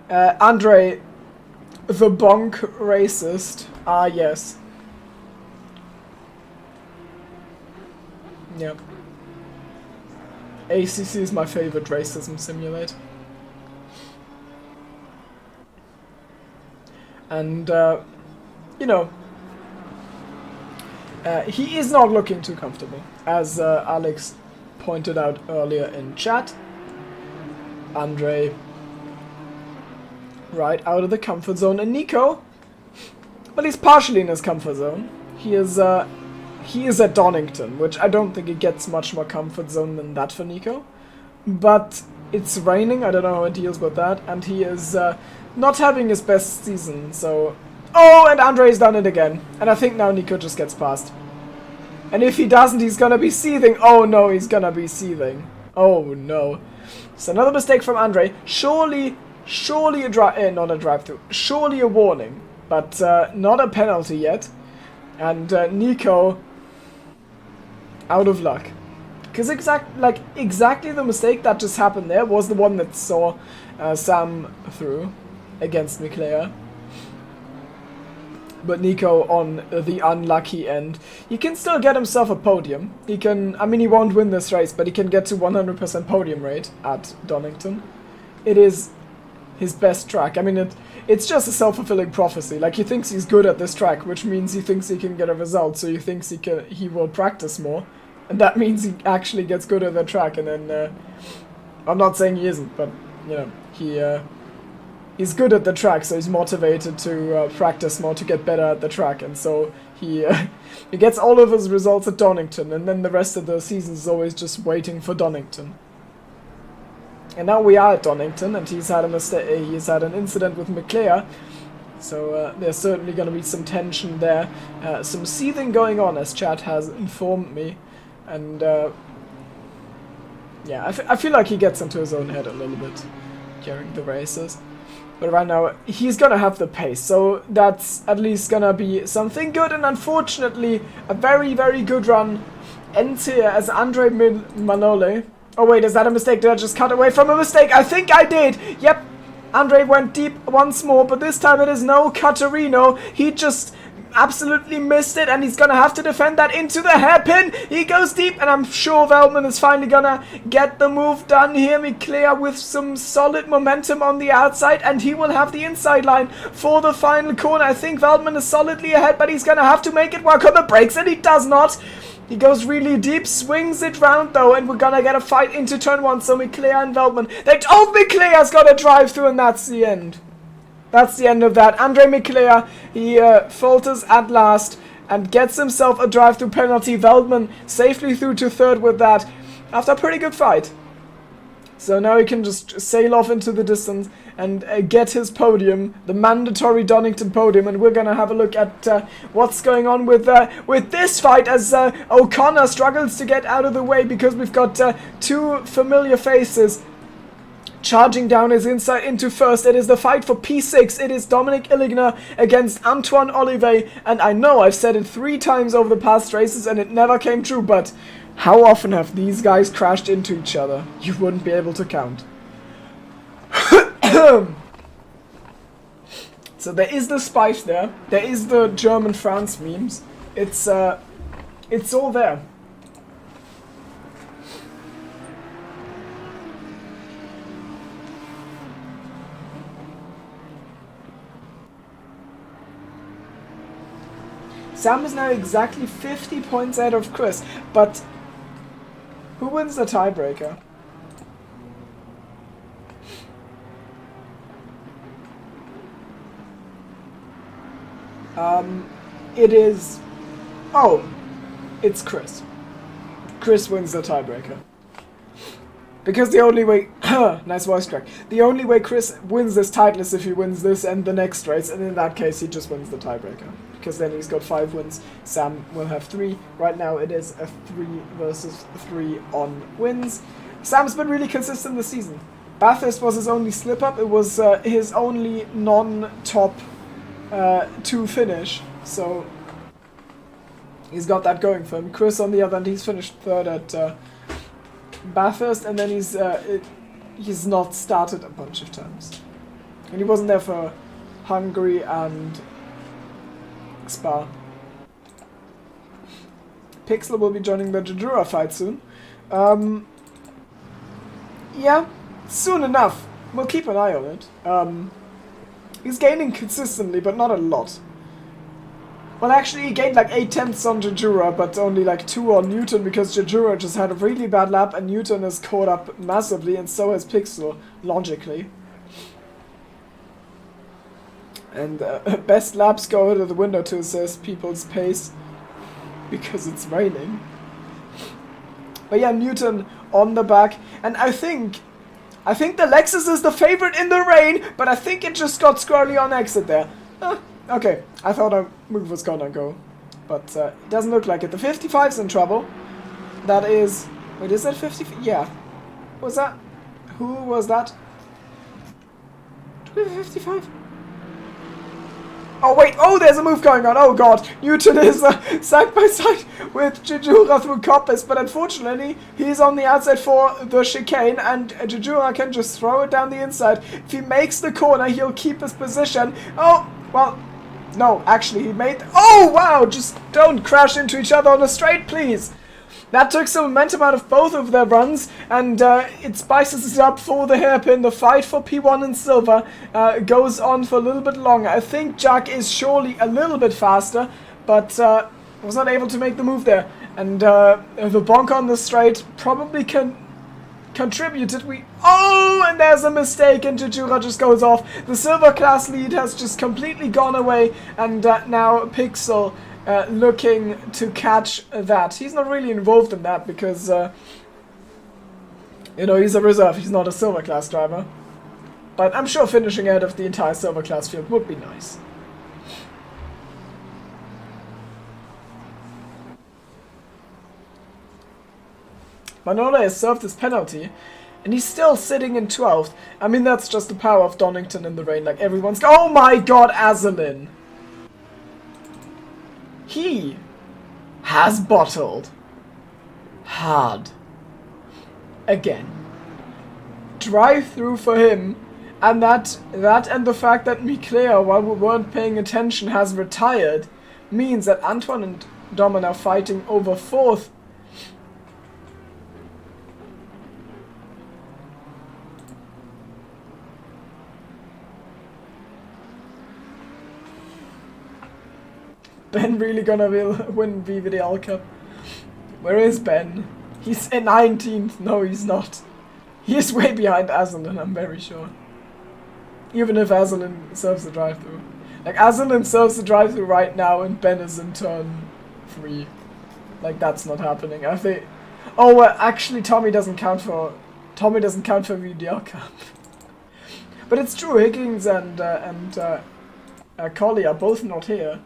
Andre, the bonk racist. Ah, yes. Yeah. ACC is my favorite racism simulator. And, you know, he is not looking too comfortable, as Alex pointed out earlier in chat. Andre right out of the comfort zone, and Nico, well, he's partially in his comfort zone. He is at Donington, which I don't think it gets much more comfort zone than that for Nico. But it's raining, I don't know how he deals with that, and he is not having his best season, so... Oh, and Andre's done it again, and I think now Nico just gets past. And if he doesn't, he's gonna be seething. Oh no, he's gonna be seething. Oh no. So another mistake from Andre. Surely a not a drive-through. Surely a warning, but not a penalty yet. And Nico out of luck. Because exactly the mistake that just happened there was the one that saw Sam through against Miclea. But Nico on the unlucky end. He can still get himself a podium. He can, I mean, he won't win this race, but he can get to 100% podium rate at Donington. It is his best track. I mean, it's just a self-fulfilling prophecy. Like, he thinks he's good at this track, which means he thinks he can get a result, so he thinks he will practice more. And that means he actually gets good at the track, and then, I'm not saying he isn't, but, you know, he's good at the track, so he's motivated to practice more to get better at the track, and so he gets all of his results at Donington, and then the rest of the season is always just waiting for Donington. And now we are at Donington, and he's had an incident with Miclea, So there's certainly going to be some tension there. Some seething going on, as chat has informed me. And yeah, I feel like he gets into his own head a little bit during the races. But right now, he's going to have the pace. So that's at least going to be something good. And unfortunately, a very, very good run ends here as Andre Manole. Oh wait, is that a mistake? Did I just cut away from a mistake? I think I did. Yep. Andre went deep once more, but this time it is no Caterino. He just absolutely missed it, and he's gonna have to defend that into the hairpin. He goes deep, and I'm sure Veltman is finally gonna get the move done here. Miclea with some solid momentum on the outside, and he will have the inside line for the final corner. I think Veltman is solidly ahead, but he's gonna have to make it work on the brakes, and he does not. He goes really deep, swings it round though, and we're gonna get a fight into turn 1. So Miclea and Veltman. They told Miclea's got to drive through, and that's the end. That's the end of that. Andre Miclea, he falters at last and gets himself a drive-through penalty. Veltman safely through to third with that after a pretty good fight. So now he can just sail off into the distance and get his podium, the mandatory Donington podium, and we're gonna have a look at what's going on with this fight as O'Connor struggles to get out of the way because we've got two familiar faces charging down his inside into first. It is the fight for P6. It is Dominic Illigner against Antoine Olivet, and I know I've said it 3 times over the past races and it never came true, but how often have these guys crashed into each other? You wouldn't be able to count. So there is the spite there. There is the German France memes. It's all there. Sam is now exactly 50 points ahead of Chris, but who wins the tiebreaker? It is... Oh, it's Chris. Chris wins the tiebreaker. Because the only way... nice voice crack. The only way Chris wins this title is if he wins this and the next race, and in that case he just wins the tiebreaker. Because then he's got 5 wins. Sam will have 3. Right now it is a 3 versus 3 on wins. Sam's been really consistent this season. Bathurst was his only slip-up. It was his only non-top 2 finish. So he's got that going for him. Chris, on the other hand, he's finished 3rd at Bathurst, and then he's not started a bunch of times. And he wasn't there for Hungary and Spa. Pixel will be joining the Jadura fight soon. Yeah, soon enough. We'll keep an eye on it. He's gaining consistently, but not a lot. Well, actually, he gained like 8/10 on Jadura, but only like 2 on Newton, because Jadura just had a really bad lap, and Newton has caught up massively, and so has Pixel, logically. And best laps go out of the window to assess people's pace because it's raining. But yeah, Newton on the back, and I think the Lexus is the favorite in the rain, but I think it just got squarely on exit there. Okay, I thought our move was gonna go, but it doesn't look like it. The 55's in trouble. That is... Wait, is that 50? Yeah. Was that... Who was that? Do we have a 55? Oh wait, oh there's a move going on, oh god. Newton is side by side with Jadura through Coppice, but unfortunately he's on the outside for the chicane, and Jadura can just throw it down the inside. If he makes the corner, he'll keep his position. Oh, well, no, actually he made... Oh wow, just don't crash into each other on a straight, please. That took some momentum out of both of their runs, and it spices it up for the hairpin. The fight for P1 and silver goes on for a little bit longer. I think Jack is surely a little bit faster, but was not able to make the move there. And the bonk on the straight probably contributed. Oh, and there's a mistake, and Jadura just goes off. The silver class lead has just completely gone away, and now Pixel... looking to catch that. He's not really involved in that because, you know, he's a reserve. He's not a silver class driver. But I'm sure finishing out of the entire silver class field would be nice. Manolo has served his penalty, and he's still sitting in 12th. I mean, that's just the power of Donington in the rain. Like, everyone's... Oh my god, Azalin! He has bottled hard. Again. Drive through for him, and that and the fact that Miclea, while we weren't paying attention, has retired, means that Antoine and Dom are now fighting over 4th. Ben really gonna win VVDL Cup? Where is Ben? He's in 19th. No, he's not. He is way behind Azalin, I'm very sure. Even if Azalin serves the drive-thru. Like, Azalin serves the drive-thru right now and Ben is in turn 3. Like, that's not happening. I think... Oh, actually, Tommy doesn't count for VVDL Cup. But it's true, Higgins and Collie are both not here.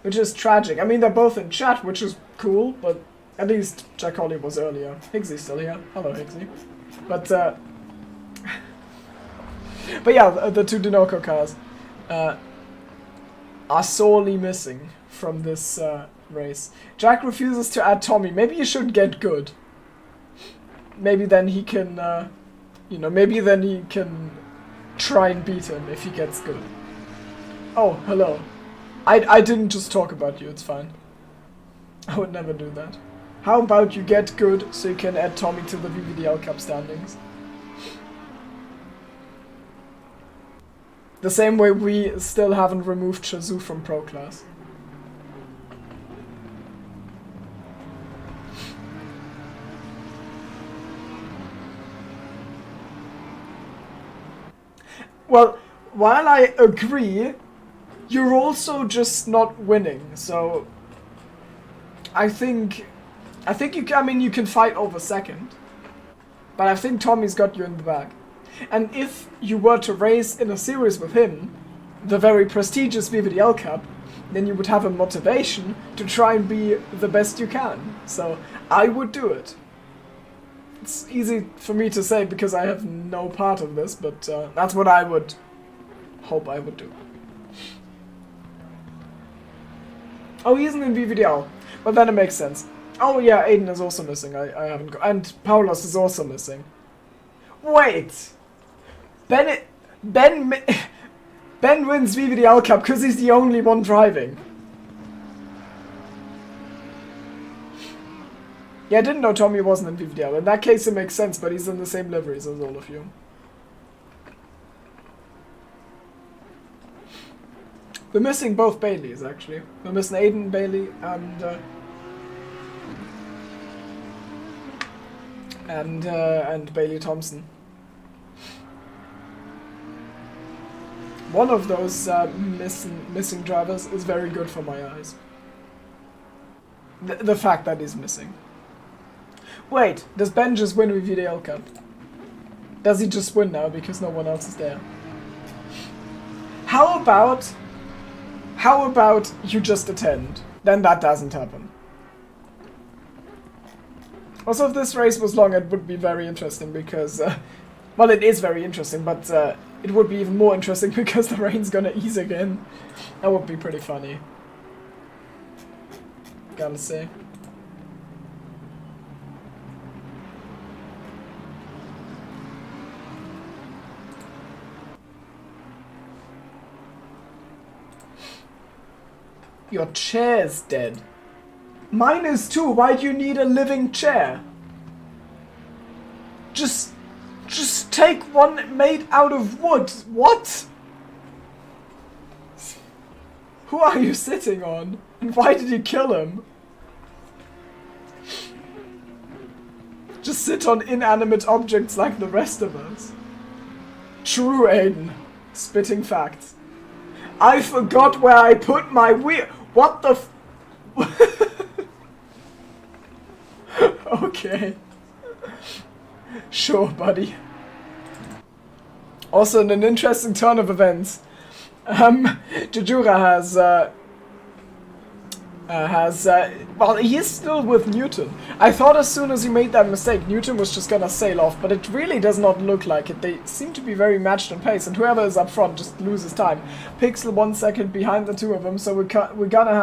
Which is tragic. I mean, they're both in chat, which is cool, but at least Jack Holly was earlier. Higgsy's still here. Hello, Higgsy. But yeah, the 2 Dinoco cars are sorely missing from this race. Jack refuses to add Tommy. Maybe you should get good. Maybe then he can, maybe then he can try and beat him if he gets good. Oh, hello. I didn't just talk about you, it's fine. I would never do that. How about you get good so you can add Tommy to the VVDL Cup standings? The same way we still haven't removed Shazoo from Pro Class. Well, while I agree, you're also just not winning, so I think you can fight over second, but I think Tommy's got you in the bag. And if you were to race in a series with him, the very prestigious VVDL Cup, then you would have a motivation to try and be the best you can. So I would do it. It's easy for me to say because I have no part of this, but that's what I would hope I would do. Oh, he isn't in VVDL. Well, then it makes sense. Oh yeah, Aiden is also missing. I haven't got... And Paulos is also missing. Wait! Ben wins VVDL Cup because he's the only one driving. Yeah, I didn't know Tommy wasn't in VVDL. In that case it makes sense, but he's in the same liveries as all of you. We're missing both Baileys, actually. We're missing Aiden Bailey and Bailey Thompson. One of those missing drivers is very good for my eyes. The fact that he's missing. Wait, does Ben just win with VDL Cup? Does he just win now because no one else is there? How about you just attend? Then that doesn't happen. Also, if this race was long, it would be very interesting because, well, it is very interesting, but it would be even more interesting because the rain's gonna ease again. That would be pretty funny. Gotta say. Your chair's dead. Mine is too. Why do you need a living chair? Just take one made out of wood. What? Who are you sitting on? And why did you kill him? Just sit on inanimate objects like the rest of us. True, Aiden. Spitting facts. I forgot where I put my wheel. What the f... Okay. Sure, buddy. Also, in an interesting turn of events, Jujura well, he is still with Newton. I thought as soon as he made that mistake, Newton was just gonna sail off, but it really does not look like it. They seem to be very matched in pace, and whoever is up front just loses time. Pixel 1 second behind the two of them, so we're gonna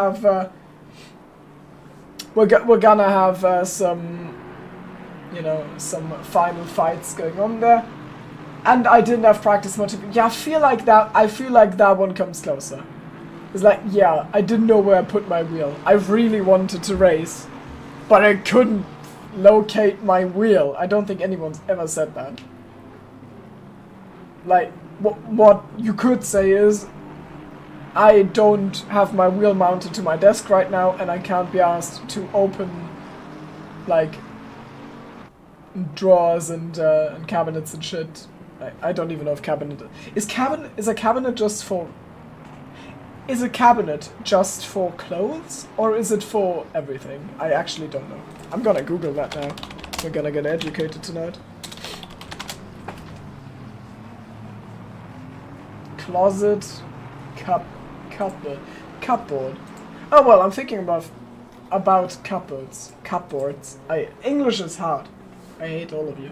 have some, you know, some final fights going on there. And I didn't have practice much. Yeah, I feel like that one comes closer. It's like, yeah, I didn't know where I put my wheel. I really wanted to race, but I couldn't locate my wheel. I don't think anyone's ever said that. Like, what you could say is, I don't have my wheel mounted to my desk right now, and I can't be asked to open, like, drawers and cabinets and shit. I don't even know if cabinet... Is a cabinet just for... Is a cabinet just for clothes, or is it for everything? I actually don't know. I'm gonna Google that now. We're gonna get educated tonight. Closet, cupboard. Oh well, I'm thinking about cupboards. English is hard. I hate all of you.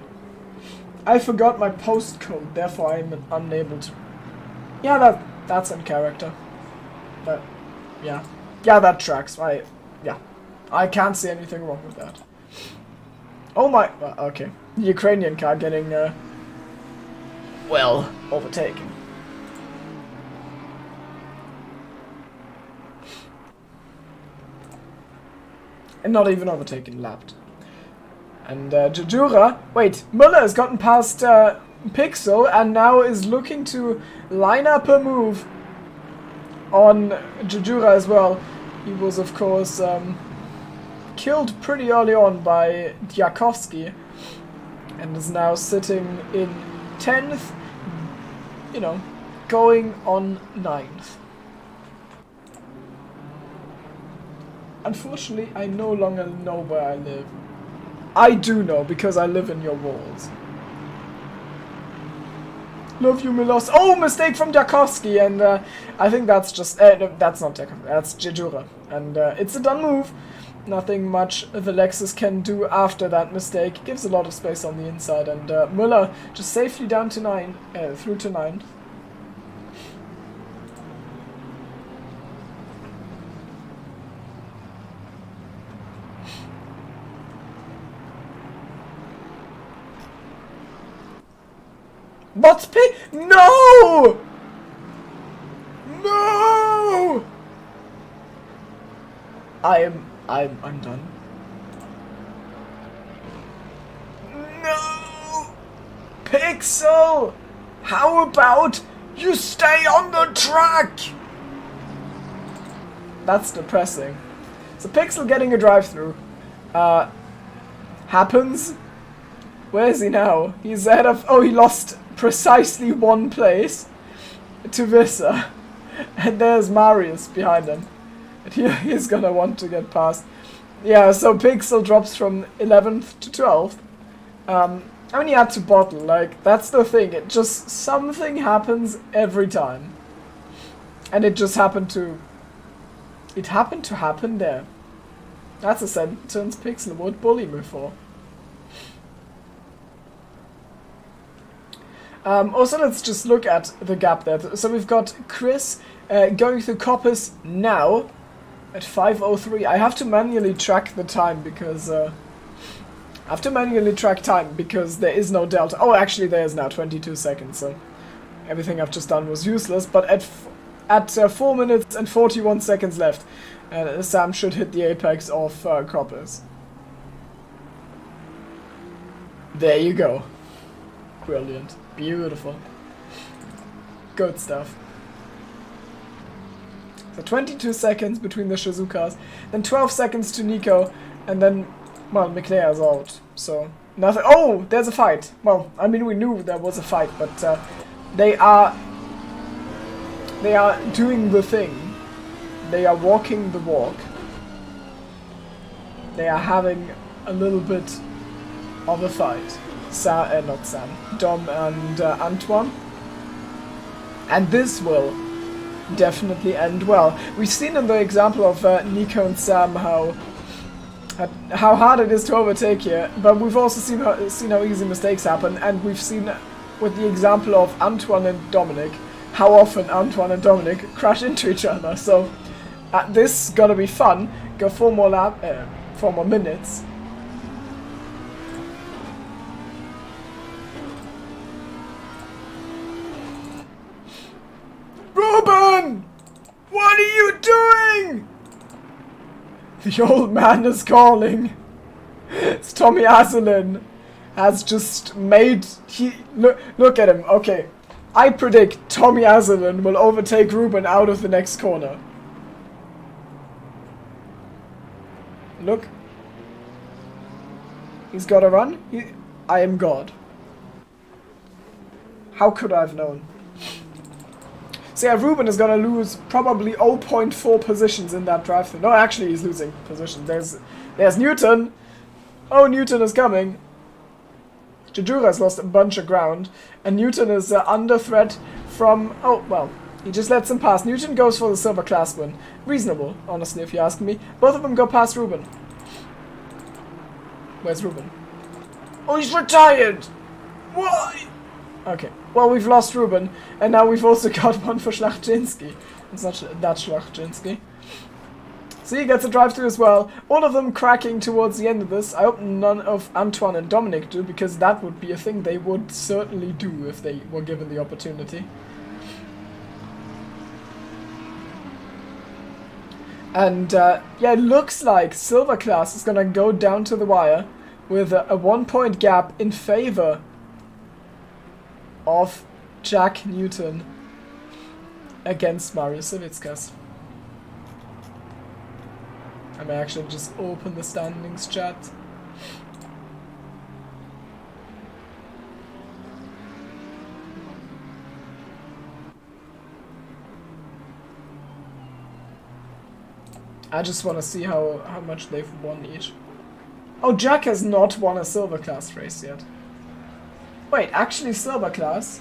I forgot my postcode, therefore I'm unable to... Yeah, that's in character. But, yeah. Yeah, that tracks. I can't see anything wrong with that. Oh my... okay. The Ukrainian car getting, well, overtaken. And not even overtaken, lapped. And, Jajura... Wait, Müller has gotten past, Pixel, and now is looking to line up a move on Jajura as well. He was, of course, killed pretty early on by Diakovsky, and is now sitting in 10th, you know, going on 9th. Unfortunately, I no longer know where I live. I do know, because I live in your walls. Love you, Milos. Oh, mistake from Diakovsky, and I think that's just... no, that's not Diakovsky, that's Jejura. And it's a done move. Nothing much the Lexus can do after that mistake. Gives a lot of space on the inside, and Müller just safely down to 9, through to 9. What's No! No! I'm done. No! Pixel! How about you stay on the track? That's depressing. So Pixel getting a drive-through. Happens. Where is he now? He's ahead of... Oh, he lost precisely 1 place to Visser. And there's Marius behind him. And he's gonna want to get past. Yeah, so Pixel drops from 11th to 12th. I mean, he had to bottle. Like, that's the thing. It just... Something happens every time. And it just happened to... It happened to happen there. That's a sentence Pixel would bully me for. Also, let's just look at the gap there. So we've got Chris going through Coppers now at 5:03. I have to manually track the time because there is no delta. Oh, actually, there is now 22 seconds. So everything I've just done was useless. But at 4 minutes and 41 seconds left, Sam should hit the apex of Coppers. There you go. Brilliant. Beautiful. Good stuff. So 22 seconds between the Shizukas, then 12 seconds to Nico, and then, well, McLear's out. So, nothing. Oh, there's a fight. Well, I mean, we knew there was a fight, but they are doing the thing. They are walking the walk. They are having a little bit of a fight. Not Sam, Dom and Antoine. And this will definitely end well. We've seen in the example of Nico and Sam how hard it is to overtake here, but we've also seen how easy mistakes happen, and we've seen with the example of Antoine and Dominic how often Antoine and Dominic crash into each other. So this is gonna be fun. Go 4 more minutes. Ruben! What are you doing? The old man is calling. It's Tommy Azelin. Has just made... Look at him. Okay. I predict Tommy Azelin will overtake Ruben out of the next corner. Look. He's got to run. I am God. How could I have known? So yeah, Ruben is gonna lose probably 0.4 positions in that drive-thru. No, actually he's losing position. There's Newton. Oh, Newton is coming. Jajura has lost a bunch of ground, and Newton is under threat from... Oh, well, he just lets him pass. Newton goes for the silver class win. Reasonable, honestly, if you ask me. Both of them go past Ruben. Where's Ruben? Oh, he's retired! Why? Okay, well, we've lost Ruben, and now we've also got one for Schlachczynski. It's not that Schlachczynski. So he gets a drive-thru as well. All of them cracking towards the end of this. I hope none of Antoine and Dominic do, because that would be a thing they would certainly do if they were given the opportunity. And yeah, it looks like Silver Class is gonna go down to the wire with a 1 point gap in favor of Jack Newton against Marius Savickas. I may actually just open the standings chat. I just want to see how much they've won each. Oh, Jack has not won a silver class race yet. Wait, actually silver class?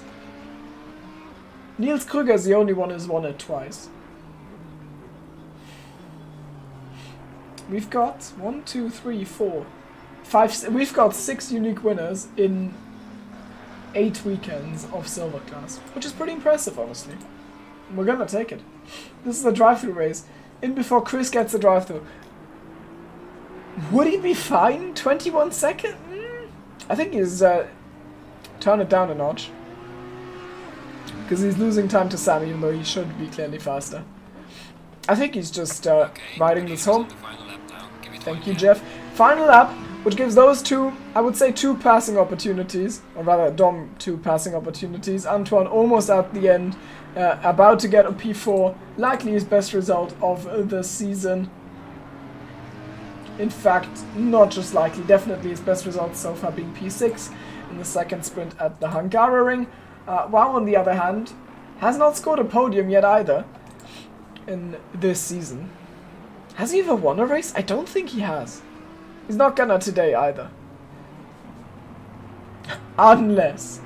Niels Krüger is the only one who's won it twice. We've got 1, 2, 3, 4, 5. We've got 6 unique winners in 8 weekends of silver class, which is pretty impressive, honestly. We're gonna take it. This is a drive-thru race. In before Chris gets the drive-thru. Would he be fine? 21 seconds? I think he's turn it down a notch, because he's losing time to Sam, even though he should be clearly faster. I think he's just riding this home. Thank you, Jeff. Final lap, which gives those two, I would say, 2 passing opportunities, or rather Dom 2 passing opportunities. Antoine almost at the end, about to get a P4, likely his best result of the season. In fact, not just likely, definitely his best result so far being P6 in the second sprint at the Hungaroring. Wow, on the other hand, has not scored a podium yet either in this season. Has he ever won a race? I don't think he has. He's not gonna today either. Unless...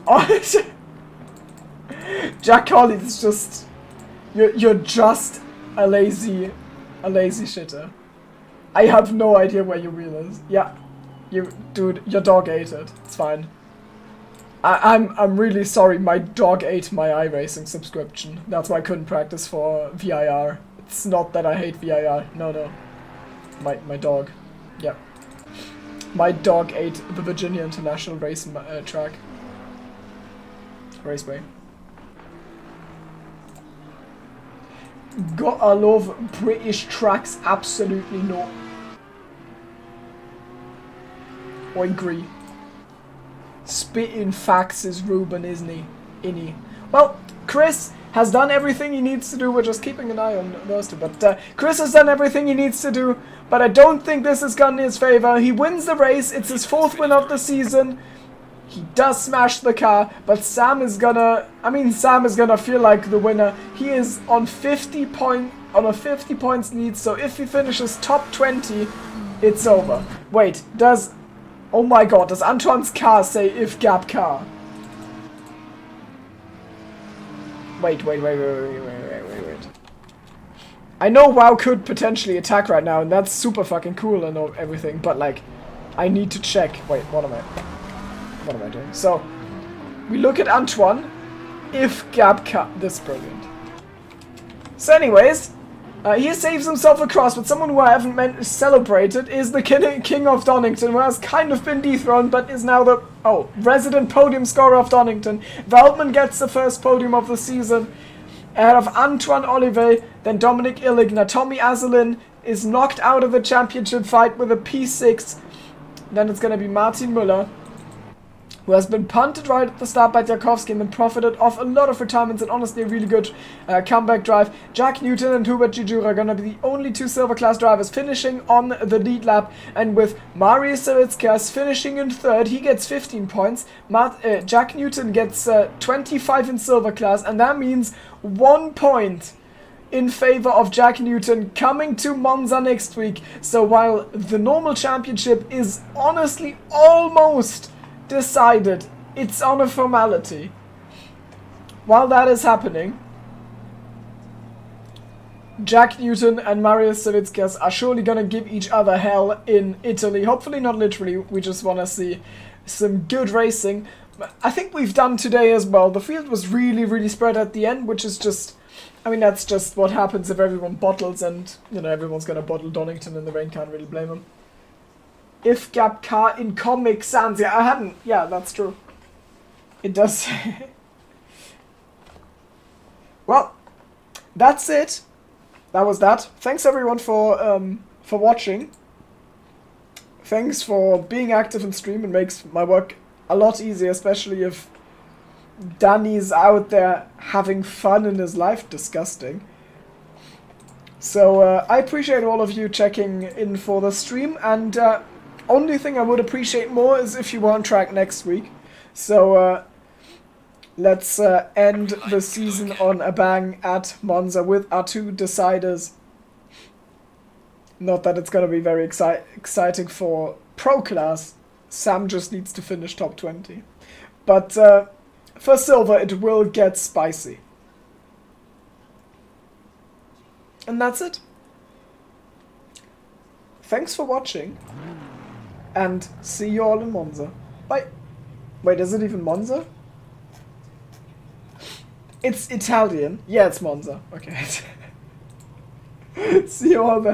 Oh, Jack Collins is just... You're just a lazy shitter. I have no idea where your wheel is. Yeah. Dude, your dog ate it. It's fine. I'm really sorry, my dog ate my iRacing subscription. That's why I couldn't practice for VIR. It's not that I hate VIR. No. My dog. Yeah. My dog ate the Virginia International Race track. Raceway. Gotta love British tracks, absolutely not. I agree. Spitting facts is Ruben, isn't he? Innie. Well, Chris has done everything he needs to do. We're just keeping an eye on those two. But Chris has done everything he needs to do. But I don't think this has gone in his favor. He wins the race. It's his 4th win of the season. He does smash the car. But Sam is gonna feel like the winner. He is on 50 points lead. So if he finishes top 20, it's over. Wait, oh my god, does Antoine's car say if gap car? Wait. I know WoW could potentially attack right now, and that's super fucking cool and everything, but like, I need to check. Wait, what am I doing? So, we look at Antoine. If Gab cut. This is brilliant. So anyways, he saves himself a cross, but someone who I haven't celebrated is the king of Donington, who has kind of been dethroned, but is now the resident podium scorer of Donington. Veltman gets the first podium of the season, ahead of Antoine Olivet, then Dominic Illigner. Tommy Azzelin is knocked out of the championship fight with a P6. Then it's going to be Martin Müller, who has been punted right at the start by Tchaikovsky and then profited off a lot of retirements and honestly a really good comeback drive. Jack Newton and Hubert Jujur are going to be the only two silver class drivers finishing on the lead lap, and with Marius Savitskas finishing in third, he gets 15 points. Jack Newton gets 25 in silver class, and that means 1 point in favor of Jack Newton coming to Monza next week. So while the normal championship is honestly almost decided, it's on a formality. While that is happening, Jack Newton and Marius Savitskas are surely gonna give each other hell in Italy. Hopefully not literally, we just wanna see some good racing. I think we've done today as well. The field was really spread at the end, which is just, I mean, that's just what happens if everyone bottles, and, you know, everyone's gonna bottle Donington in the rain, can't really blame them. If Gab car in Comic Sans. Yeah, I hadn't. Yeah, that's true. It does. Well, that's it. That was that. Thanks everyone for watching. Thanks for being active in stream. It makes my work a lot easier, especially if Danny's out there having fun in his life. Disgusting. So I appreciate all of you checking in for the stream, and only thing I would appreciate more is if you were on track next week. So let's end the season on a bang at Monza with our two deciders. Not that it's going to be very exciting for Pro Class. Sam just needs to finish top 20. But for Silver, it will get spicy. And that's it. Thanks for watching. And see you all in Monza. Bye. Wait, is it even Monza? It's Italian. Yeah, it's Monza. Okay. See you all then.